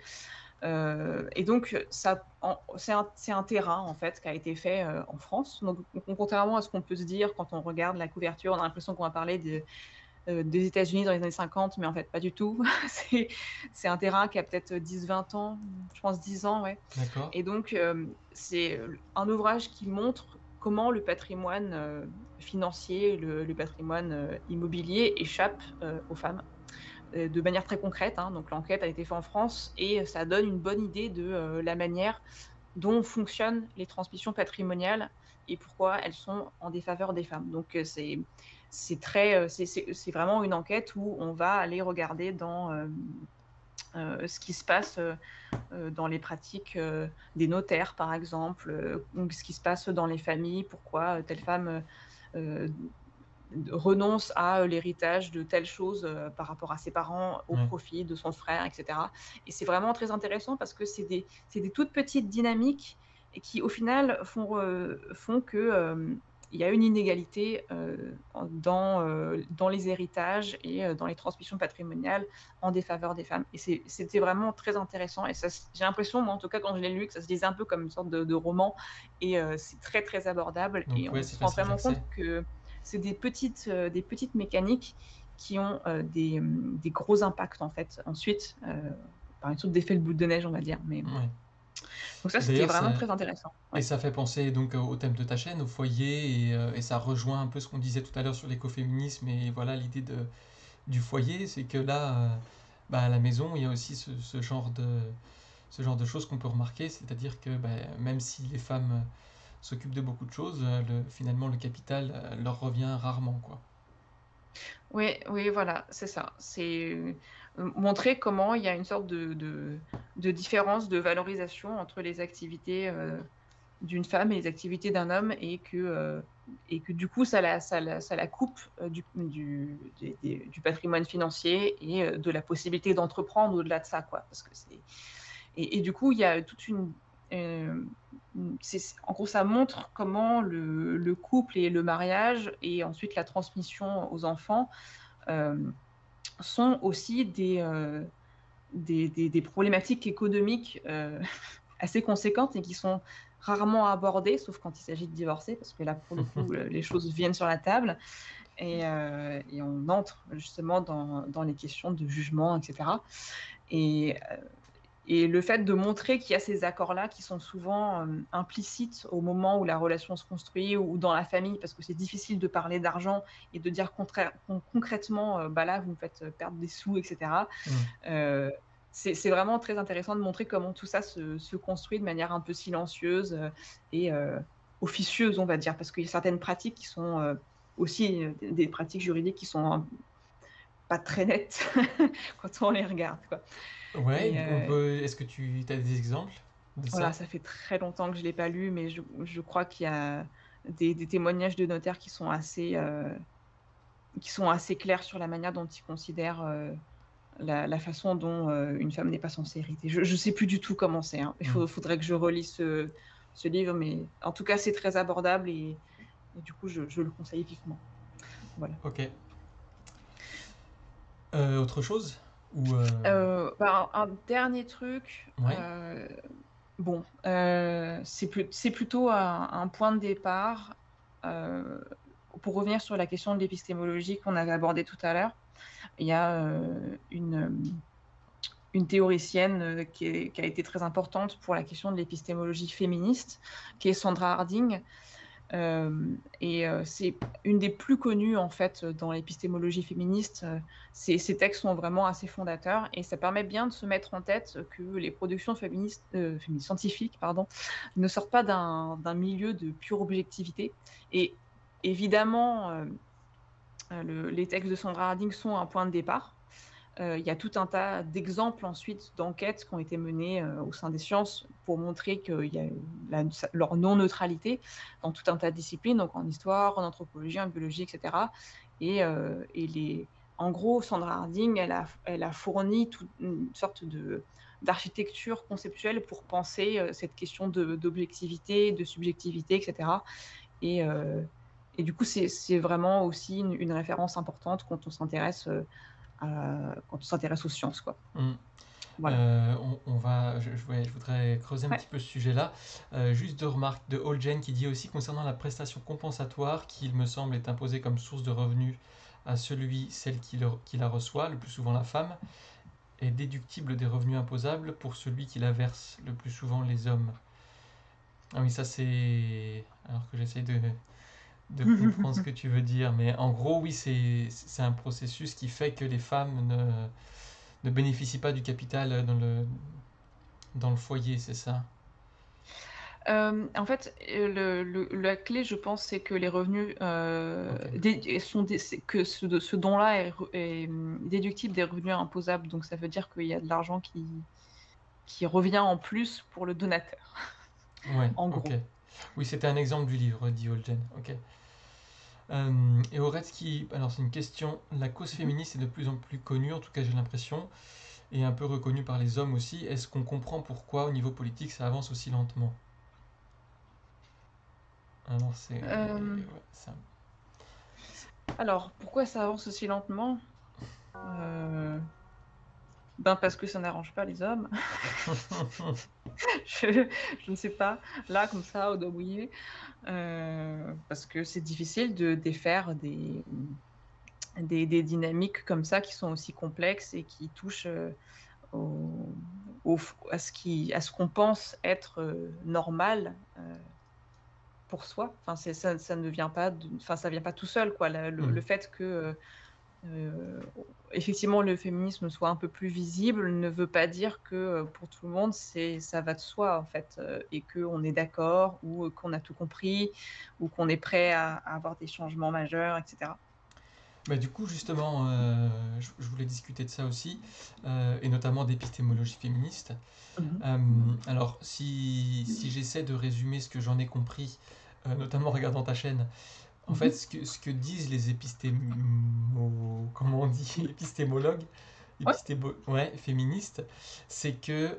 Et donc c'est un terrain, en fait, qui a été fait, en France. Donc contrairement à ce qu'on peut se dire quand on regarde la couverture, on a l'impression qu'on va parler des États-Unis dans les années 50, mais en fait pas du tout. C'est un terrain qui a peut-être 10-20 ans, je pense 10 ans, ouais. d'accord. Et donc c'est, un ouvrage qui montre comment le patrimoine, financier, le patrimoine, immobilier échappe, aux femmes, de manière très concrète, hein. Donc l'enquête a été faite en France et ça donne une bonne idée de, la manière dont fonctionnent les transmissions patrimoniales et pourquoi elles sont en défaveur des femmes. Donc c'est vraiment une enquête où on va aller regarder dans, ce qui se passe, dans les pratiques, des notaires, par exemple, ou ce qui se passe dans les familles, pourquoi, telle femme, heu renonce à, l'héritage de telle chose, par rapport à ses parents, au Ouais. profit de son frère et cetera et c'est vraiment très intéressant parce que c'est des toutes petites dynamiques et qui, au final, font que, il y a une inégalité, dans les héritages et dans les transmissions patrimoniales en défaveur des femmes et c'était vraiment très intéressant et ça s j'ai l'impression, moi, en tout cas, quand je l'ai lu, que ça se lisait un peu comme une sorte de roman et c'est très, très abordable et Donc ouais, on c'est se rend facile vraiment compte d'accès. que c'est des petites mécaniques qui ont, des gros impacts, en fait, ensuite, par une sorte d'effet le boule de neige, on va dire, mais Ouais. donc ça, Et c'était d'ailleurs, vraiment très intéressant. et Ouais. ça fait penser donc au thème de ta chaîne, au foyer, et ça rejoint un peu ce qu'on disait tout à l'heure sur l'écoféminisme et voilà l'idée du foyer, c'est que là, bah, à la maison, il y a aussi ce genre de choses qu'on peut remarquer, c'est-à-dire que bah, même si les femmes s'occupent de beaucoup de choses, finalement le capital leur revient rarement, quoi. Oui, oui, voilà, c'est ça. C'est montrer comment il y a une sorte de différence de valorisation entre les activités d'une femme et les activités d'un homme, et que du coup, ça la coupe du patrimoine financier et de la possibilité d'entreprendre au-delà de ça, quoi. Parce que et du coup, il y a toute euh, en gros, ça montre comment le couple et le mariage et ensuite la transmission aux enfants euh, sont aussi des problématiques économiques assez conséquentes et qui sont rarement abordées, sauf quand il s'agit de divorcer, parce que là, pour le coup, les choses viennent sur la table et on entre justement dans les questions de jugement, etc. Et, et le fait de montrer qu'il y a ces accords-là qui sont souvent implicites au moment où la relation se construit ou dans la famille, parce que c'est difficile de parler d'argent et de dire concrètement, bah là, vous me faites perdre des sous, etc. Euh, c'est vraiment très intéressant de montrer comment tout ça se construit de manière un peu silencieuse et officieuse, on va dire, parce qu'il y a certaines pratiques qui sont aussi des pratiques juridiques qui sont pas très nettes quand on les regarde, quoi. Ouais, Et est-ce que tu as des exemples de voilà, ça? ça fait très longtemps que je ne l'ai pas lu, mais je crois qu'il y a des témoignages de notaires qui sont assez clairs sur la manière dont ils considèrent la façon dont une femme n'est pas censée hériter. Je ne sais plus du tout comment c'est, hein. Hmm. Faudrait que je relise ce livre, mais en tout cas, c'est très abordable et du coup, je le conseille vivement. Voilà. Ok. Autre chose? Ou Bah, un dernier truc, ouais. bon, c'est plutôt un point de départ. euh, pour revenir sur la question de l'épistémologie qu'on avait abordée tout à l'heure, il y a une théoricienne qui a été très importante pour la question de l'épistémologie féministe, qui est Sandra Harding. C'est une des plus connues en fait dans l'épistémologie féministe. Ces textes sont vraiment assez fondateurs et ça permet bien de se mettre en tête que les productions scientifiques ne sortent pas d'un milieu de pure objectivité. Et évidemment, les textes de Sandra Harding sont un point de départ. Il y a tout un tas d'exemples ensuite d'enquêtes qui ont été menées au sein des sciences pour montrer qu'il y a leur non-neutralité dans tout un tas de disciplines, donc en histoire, en anthropologie, en biologie, etc. En gros, Sandra Harding, elle a fourni toute une sorte d'architecture conceptuelle pour penser cette question d'objectivité, de subjectivité, etc. Et, euh, et du coup, c'est vraiment aussi une référence importante quand on s'intéresse aux sciences, quoi. Hmm. Voilà. Je voudrais creuser un Ouais. petit peu ce sujet-là. Juste deux remarques de Holgen qui dit aussi concernant la prestation compensatoire, qui il me semble est imposée comme source de revenus à celle qui la reçoit, le plus souvent la femme, est déductible des revenus imposables pour celui qui la verse, le plus souvent les hommes. Ah oui, ça c'est... Alors que j'essaye de comprendre ce que tu veux dire, mais en gros, oui, c'est un processus qui fait que les femmes ne bénéficient pas du capital dans le foyer, c'est ça? En fait, la clé, je pense, c'est que les revenus Ok. que ce don-là est déductible des revenus imposables. Donc, ça veut dire qu'il y a de l'argent qui revient en plus pour le donateur, Ouais, en ok. gros. Oui, c'était un exemple du livre, dit Holgen. Ok. Et Oretsky, alors c'est une question. La cause féministe est de plus en plus connue, en tout cas j'ai l'impression, et un peu reconnue par les hommes aussi. Est-ce qu'on comprend pourquoi au niveau politique ça avance aussi lentement? Alors Euh, alors, pourquoi ça avance aussi lentement? Euh, Ben parce que ça n'arrange pas les hommes. Je ne sais pas. Là, comme ça, au doigt mouillé. Parce que c'est difficile de défaire des dynamiques comme ça qui sont aussi complexes et qui touchent au, à ce qu'on pense être normal pour soi. Enfin, ça ne vient pas, enfin, ça vient pas tout seul, quoi. Le fait que euh, effectivement le féminisme soit un peu plus visible ne veut pas dire que pour tout le monde ça va de soi en fait et qu'on est d'accord ou qu'on a tout compris ou qu'on est prêt à avoir des changements majeurs, etc. Bah, du coup, justement, je voulais discuter de ça aussi, et notamment d'épistémologie féministe. Mhm. Euh, alors, si j'essaie de résumer ce que j'en ai compris, notamment en regardant ta chaîne, en fait, Mhm. ce que disent les comment on dit, épistémologues, Ouais. ouais, féministes, c'est que,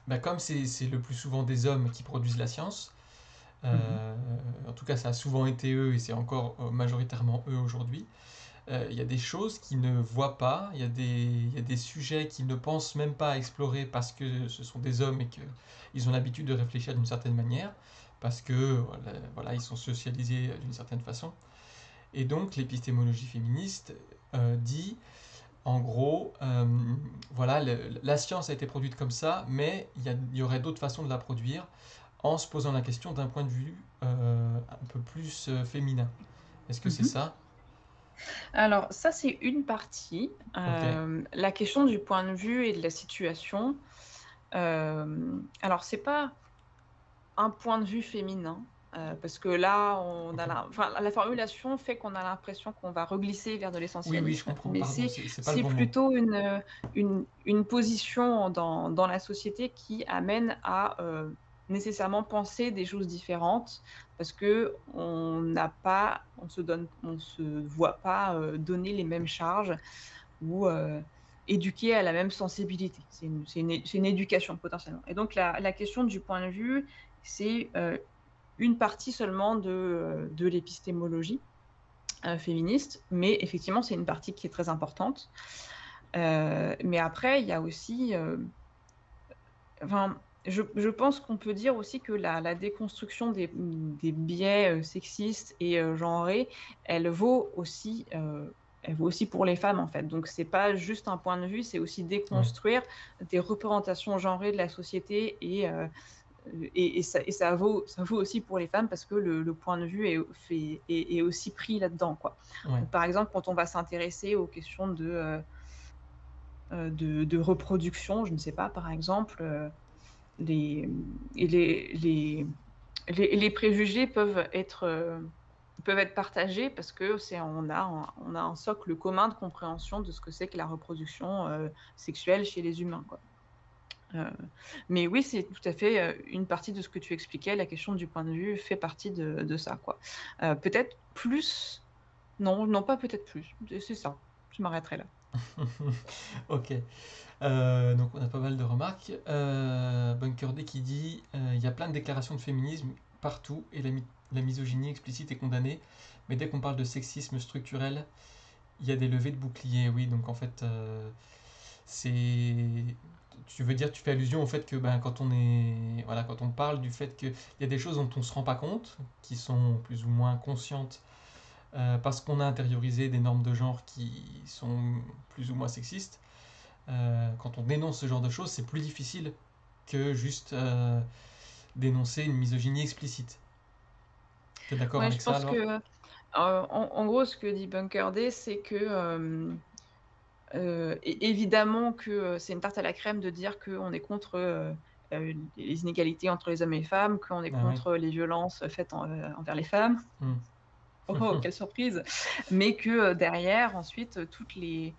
bah, comme c'est le plus souvent des hommes qui produisent la science, Mhm. euh, en tout cas ça a souvent été eux et c'est encore majoritairement eux aujourd'hui, il y a des choses qu'ils ne voient pas, il y a des sujets qu'ils ne pensent même pas à explorer parce que ce sont des hommes et qu'ils ont l'habitude de réfléchir d'une certaine manière, parce que voilà, ils sont socialisés d'une certaine façon. Et donc l'épistémologie féministe dit, en gros, voilà, la science a été produite comme ça, mais il y aurait d'autres façons de la produire en se posant la question d'un point de vue un peu plus féminin. Est-ce que c'est Mhm. ça? Alors, ça, c'est une partie. Ok. La question du point de vue et de la situation. Alors, c'est pas un point de vue féminin, parce que là, Ok. enfin, la formulation fait qu'on a l'impression qu'on va reglisser vers de Oui, oui, je l'essentialisme, comprends, mais pardon, c'est c'est pas le c'est bon mot. plutôt une position dans la société qui amène à nécessairement penser des choses différentes, parce que on se voit pas donner les mêmes charges ou éduquer à la même sensibilité. C'est une éducation potentiellement. Et donc la question du point de vue, c'est une partie seulement de l'épistémologie féministe, mais effectivement, c'est une partie qui est très importante. Mais après, il y a aussi, enfin, je pense qu'on peut dire aussi que la déconstruction des biais sexistes et genrés, elle vaut aussi, elle vaut aussi pour les femmes, en fait. Donc c'est pas juste un point de vue, c'est aussi Oui, déconstruire des représentations genrées de la société et ça vaut aussi pour les femmes parce que le point de vue est aussi pris là-dedans, quoi. ouais. Donc par exemple, quand on va s'intéresser aux questions de reproduction, je ne sais pas, par exemple, les et les préjugés peuvent être partagés parce que on a un socle commun de compréhension de ce que c'est que la reproduction, sexuelle chez les humains, quoi. Heu, mais oui, c'est tout à fait, une partie de ce que tu expliquais, la question du point de vue fait partie de ça, quoi. Peut-être plus non, non, pas peut-être plus, c'est ça, je m'arrêterai là. Ok. Donc on a pas mal de remarques. Bunker D qui dit il y a plein de déclarations de féminisme partout et la misogynie explicite est condamnée, mais dès qu'on parle de sexisme structurel, il y a des levées de boucliers. Oui, donc en fait, c'est. Tu veux dire, tu fais allusion au fait que ben, quand on est. Voilà, quand on parle du fait qu'il y a des choses dont on ne se rend pas compte, qui sont plus ou moins conscientes, parce qu'on a intériorisé des normes de genre qui sont plus ou moins sexistes, quand on dénonce ce genre de choses, c'est plus difficile que juste dénoncer une misogynie explicite. T'es d'accord Ouais, avec je ça pense que, alors? en gros, ce que dit Bunker D, c'est que, évidemment que, c'est une tarte à la crème de dire qu'on est contre, les inégalités entre les hommes et les femmes, qu'on est Ah oui. contre les violences faites envers les femmes. Hmm. Oh, oh, quelle surprise! Mais que, derrière ensuite, toutes les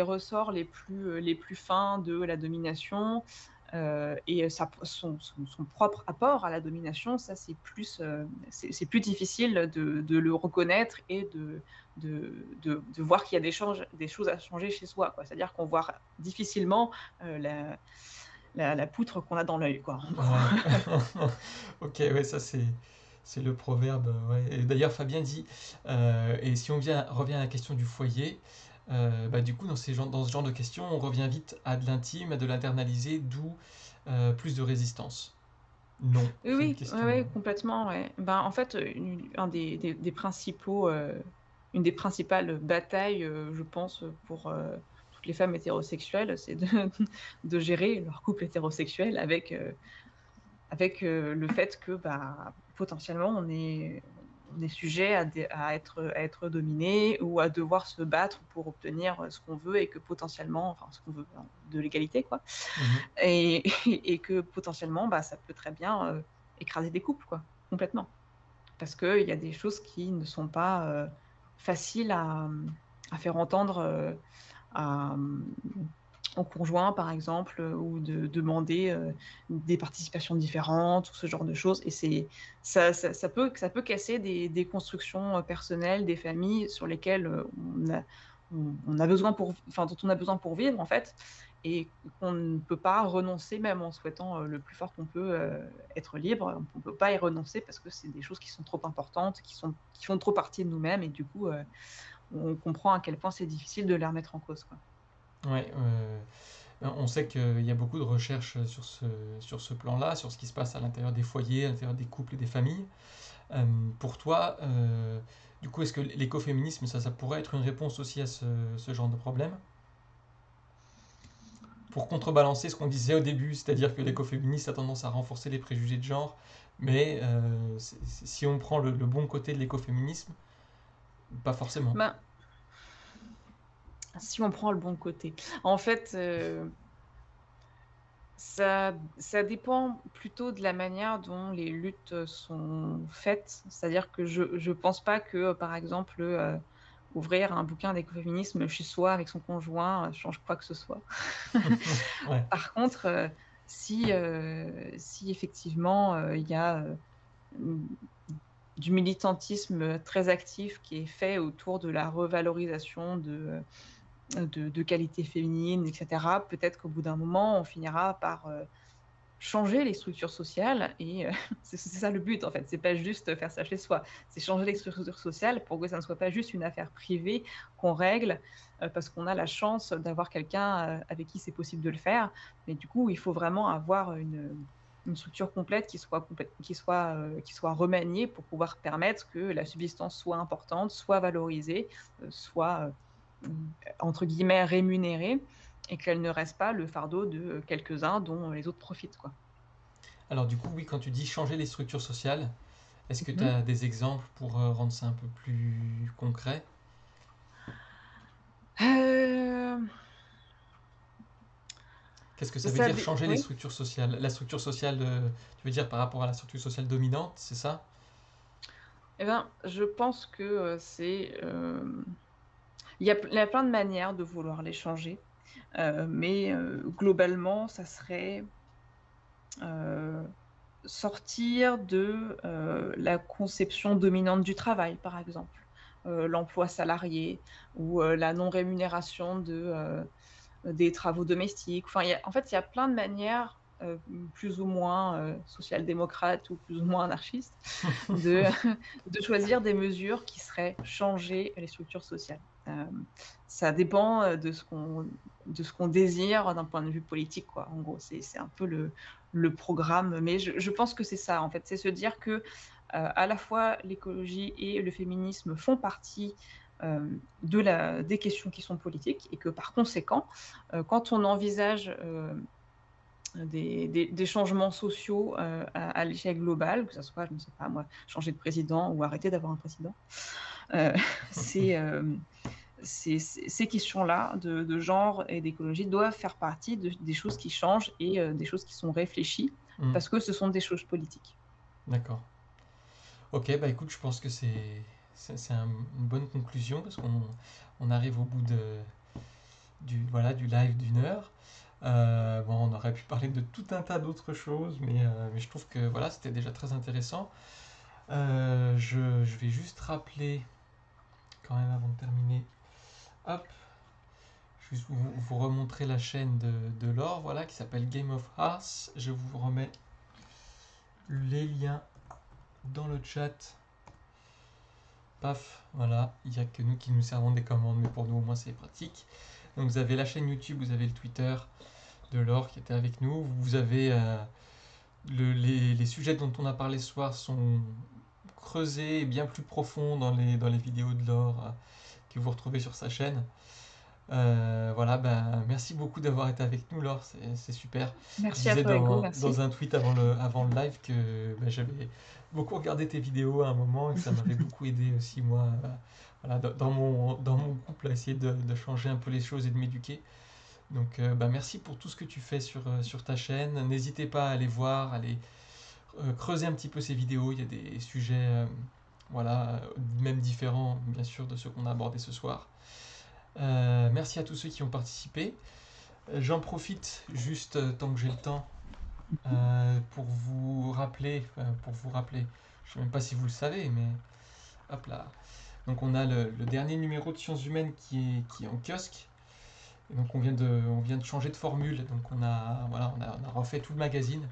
ressorts les plus fins de la domination, et son propre apport à la domination, ça c'est plus difficile de le reconnaître et de voir qu'il y a des choses à changer chez soi, quoi. C'est-à-dire qu'on voit difficilement, la poutre qu'on a dans l'œil, quoi, en gros. Ouais. Ok, ouais, ça c'est le proverbe. Ouais. Et d'ailleurs, Fabien dit, et si revient à la question du foyer, bah, du coup, dans ce genre de questions, on revient vite à de l'intime, à de l'internalisé, d'où plus de résistance. Non, Oui, c'est une oui, ouais, question. ouais, complètement, ouais. Ben, en fait, des principaux, une des principales batailles, je pense, pour, toutes les femmes hétérosexuelles, c'est de de gérer leur couple hétérosexuel avec le fait que, bah, potentiellement, on est sujet à être dominé ou à devoir se battre pour obtenir, ce qu'on veut et que potentiellement enfin, ce qu'on veut, de l'égalité, quoi. Mhm. Et et que potentiellement, bah, ça peut très bien, écraser des couples, quoi, complètement. Parce qu'il y a des choses qui ne sont pas, facile à faire entendre, à, au conjoint, par exemple, ou de demander, des participations différentes ou ce genre de choses et ça peut casser des constructions, personnelles, des familles sur lesquelles, on a besoin dont on a besoin pour vivre, en fait et qu'on ne peut pas renoncer même en souhaitant, le plus fort qu'on peut, être libre. On ne peut pas y renoncer parce que c'est des choses qui sont trop importantes, qui font trop partie de nous-mêmes et du coup, on comprend à quel point c'est difficile de les remettre en cause, quoi. Ouais, on sait qu'il y a beaucoup de recherches sur ce plan-là, sur ce qui se passe à l'intérieur des foyers, à l'intérieur des couples et des familles. Pour toi, du coup, est-ce que l'écoféminisme, ça pourrait être une réponse aussi à ce genre de problème? Pour contrebalancer ce qu'on disait au début, c'est-à-dire que l'écoféministe a tendance à renforcer les préjugés de genre, mais si on prend le bon côté de l'écoféminisme, pas forcément. Ben, si on prend le bon côté. En fait, ça dépend plutôt de la manière dont les luttes, sont faites. C'est-à-dire que je pense pas que, par exemple, ouvrir un bouquin d'écoféminisme chez soi avec son conjoint, change quoi que ce soit. Ouais. Par contre, si effectivement, il y a, mmh, du militantisme, très actif qui est fait autour de la revalorisation de qualités féminines et cetera, peut-être qu'au bout d'un moment, on finira par, changer les structures sociales et c'est ça le but en fait, c'est pas juste faire ça chez soi. C'est changer les structures sociales pour que ça ne soit pas juste une affaire privée qu'on règle, parce qu'on a la chance d'avoir quelqu'un, avec qui c'est possible de le faire. Mais du coup, il faut vraiment avoir une structure complète qui soit remaniée pour pouvoir permettre que la subsistance soit importante, soit valorisée, soit, entre guillemets «rémunérée» et qu'elle ne reste pas le fardeau de, quelques-uns dont les autres profitent, quoi. Alors du coup, oui, quand tu dis changer les structures sociales, est-ce que tu Mmh. as des exemples pour rendre ça un peu plus concret? Hem, Qu'est-ce que ça veut ça dire dé changer les oui? structures sociales? La structure sociale, tu veux dire par rapport à la structure sociale dominante, c'est ça? Eh ben, je pense que, il y a plein de manières de vouloir les changer, mais globalement, ça serait, heu, sortir de, la conception dominante du travail, par exemple. L'emploi salarié ou, la non rémunération des travaux domestiques. Enfin, il y a plein de manières, plus ou moins, social-démocrates ou plus ou moins anarchistes de de choisir des mesures qui seraient changer les structures sociales. Ça dépend, de ce qu'on désire d'un point de vue politique, quoi. En gros, c'est un peu le programme, mais je pense que c'est ça, en fait. C'est se dire que, à la fois l'écologie et le féminisme font partie, des questions qui sont politiques et que par conséquent, quand on envisage, des changements sociaux, à l'échelle globale, que ça soit, je ne sais pas moi, changer de président ou arrêter d'avoir un président. Heu, c'est, ces questions-là de genre et d'écologie doivent faire partie des choses qui changent et des choses qui sont réfléchies Hmm, parce que ce sont des choses politiques. d'accord. Ok, bah écoute, je pense que une bonne conclusion parce qu'on arrive au bout du live d'une heure. Bon, on aurait pu parler de tout un tas d'autres choses, mais je trouve que voilà, c'était déjà très intéressant. Je vais juste rappeler, quand même avant de terminer, hop, juste vous remontrer la chaîne de Laure, voilà, qui s'appelle Game of Hearts. Je vous remets les liens dans le chat. Paf, voilà, il n'y a que nous qui nous servons des commandes, mais pour nous au moins c'est pratique. Donc vous avez la chaîne YouTube, vous avez le Twitter de Laure qui était avec nous, vous avez les sujets dont on a parlé ce soir sont creusés et bien plus profonds dans les vidéos de Laure que vous retrouvez sur sa chaîne. Voilà, ben, merci beaucoup d'avoir été avec nous, Laure, c'est super. Je Merci à disais toi Hugo, merci. dans un tweet avant le live que ben, j'avais beaucoup regardé tes vidéos à un moment et que ça m'avait beaucoup aidé aussi, moi, voilà, dans mon couple, à essayer de changer un peu les choses et de m'éduquer. Donc, ben, merci pour tout ce que tu fais sur ta chaîne. N'hésitez pas à aller voir, à aller creuser un petit peu ces vidéos. Il y a des sujets voilà, même différents bien sûr de ceux qu'on a abordés ce soir. Merci à tous ceux qui ont participé. J'en profite juste tant que j'ai le temps pour vous rappeler, je sais même pas si vous le savez, mais hop là. Donc on a le dernier numéro de Sciences Humaines qui est en kiosque. Et donc on vient de changer de formule, donc on a refait tout le magazine.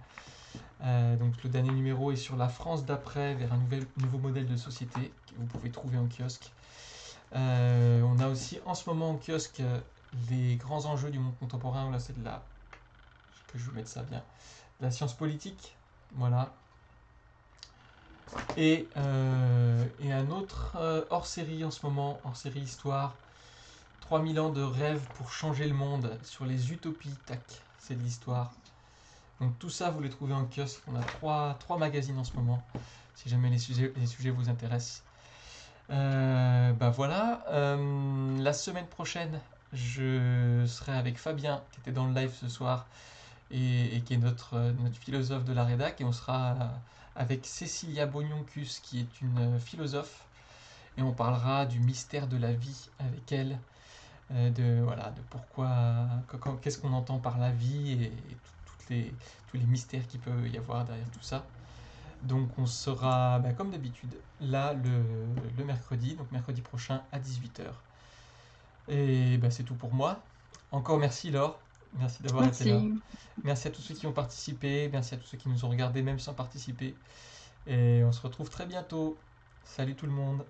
Donc le dernier numéro est sur la France d'après, vers un nouveau modèle de société que vous pouvez trouver en kiosque. On a aussi en ce moment en kiosque les grands enjeux du monde contemporain. Là c'est que je vous mette ça bien, de la science politique, voilà. Et un autre hors-série en ce moment, hors-série histoire, 3000 ans de rêve pour changer le monde sur les utopies, tac, c'est de l'histoire. Donc tout ça, vous les trouvez en kiosque. On a trois magazines en ce moment, si jamais les sujets vous intéressent. Voilà. La semaine prochaine, je serai avec Fabien, qui était dans le live ce soir, et qui est notre philosophe de la rédac. Et on sera avec Cécilia Bognoncus, qui est une philosophe. Et on parlera du mystère de la vie avec elle. De pourquoi, qu'est-ce qu'on entend par la vie et tous les mystères qu'il peut y avoir derrière tout ça. Donc on sera, comme d'habitude, là le mercredi, donc mercredi prochain à 18h. Et c'est tout pour moi. Encore merci Laure, merci d'avoir été là. Merci. Merci à tous ceux qui ont participé, merci à tous ceux qui nous ont regardés même sans participer. Et on se retrouve très bientôt. Salut tout le monde.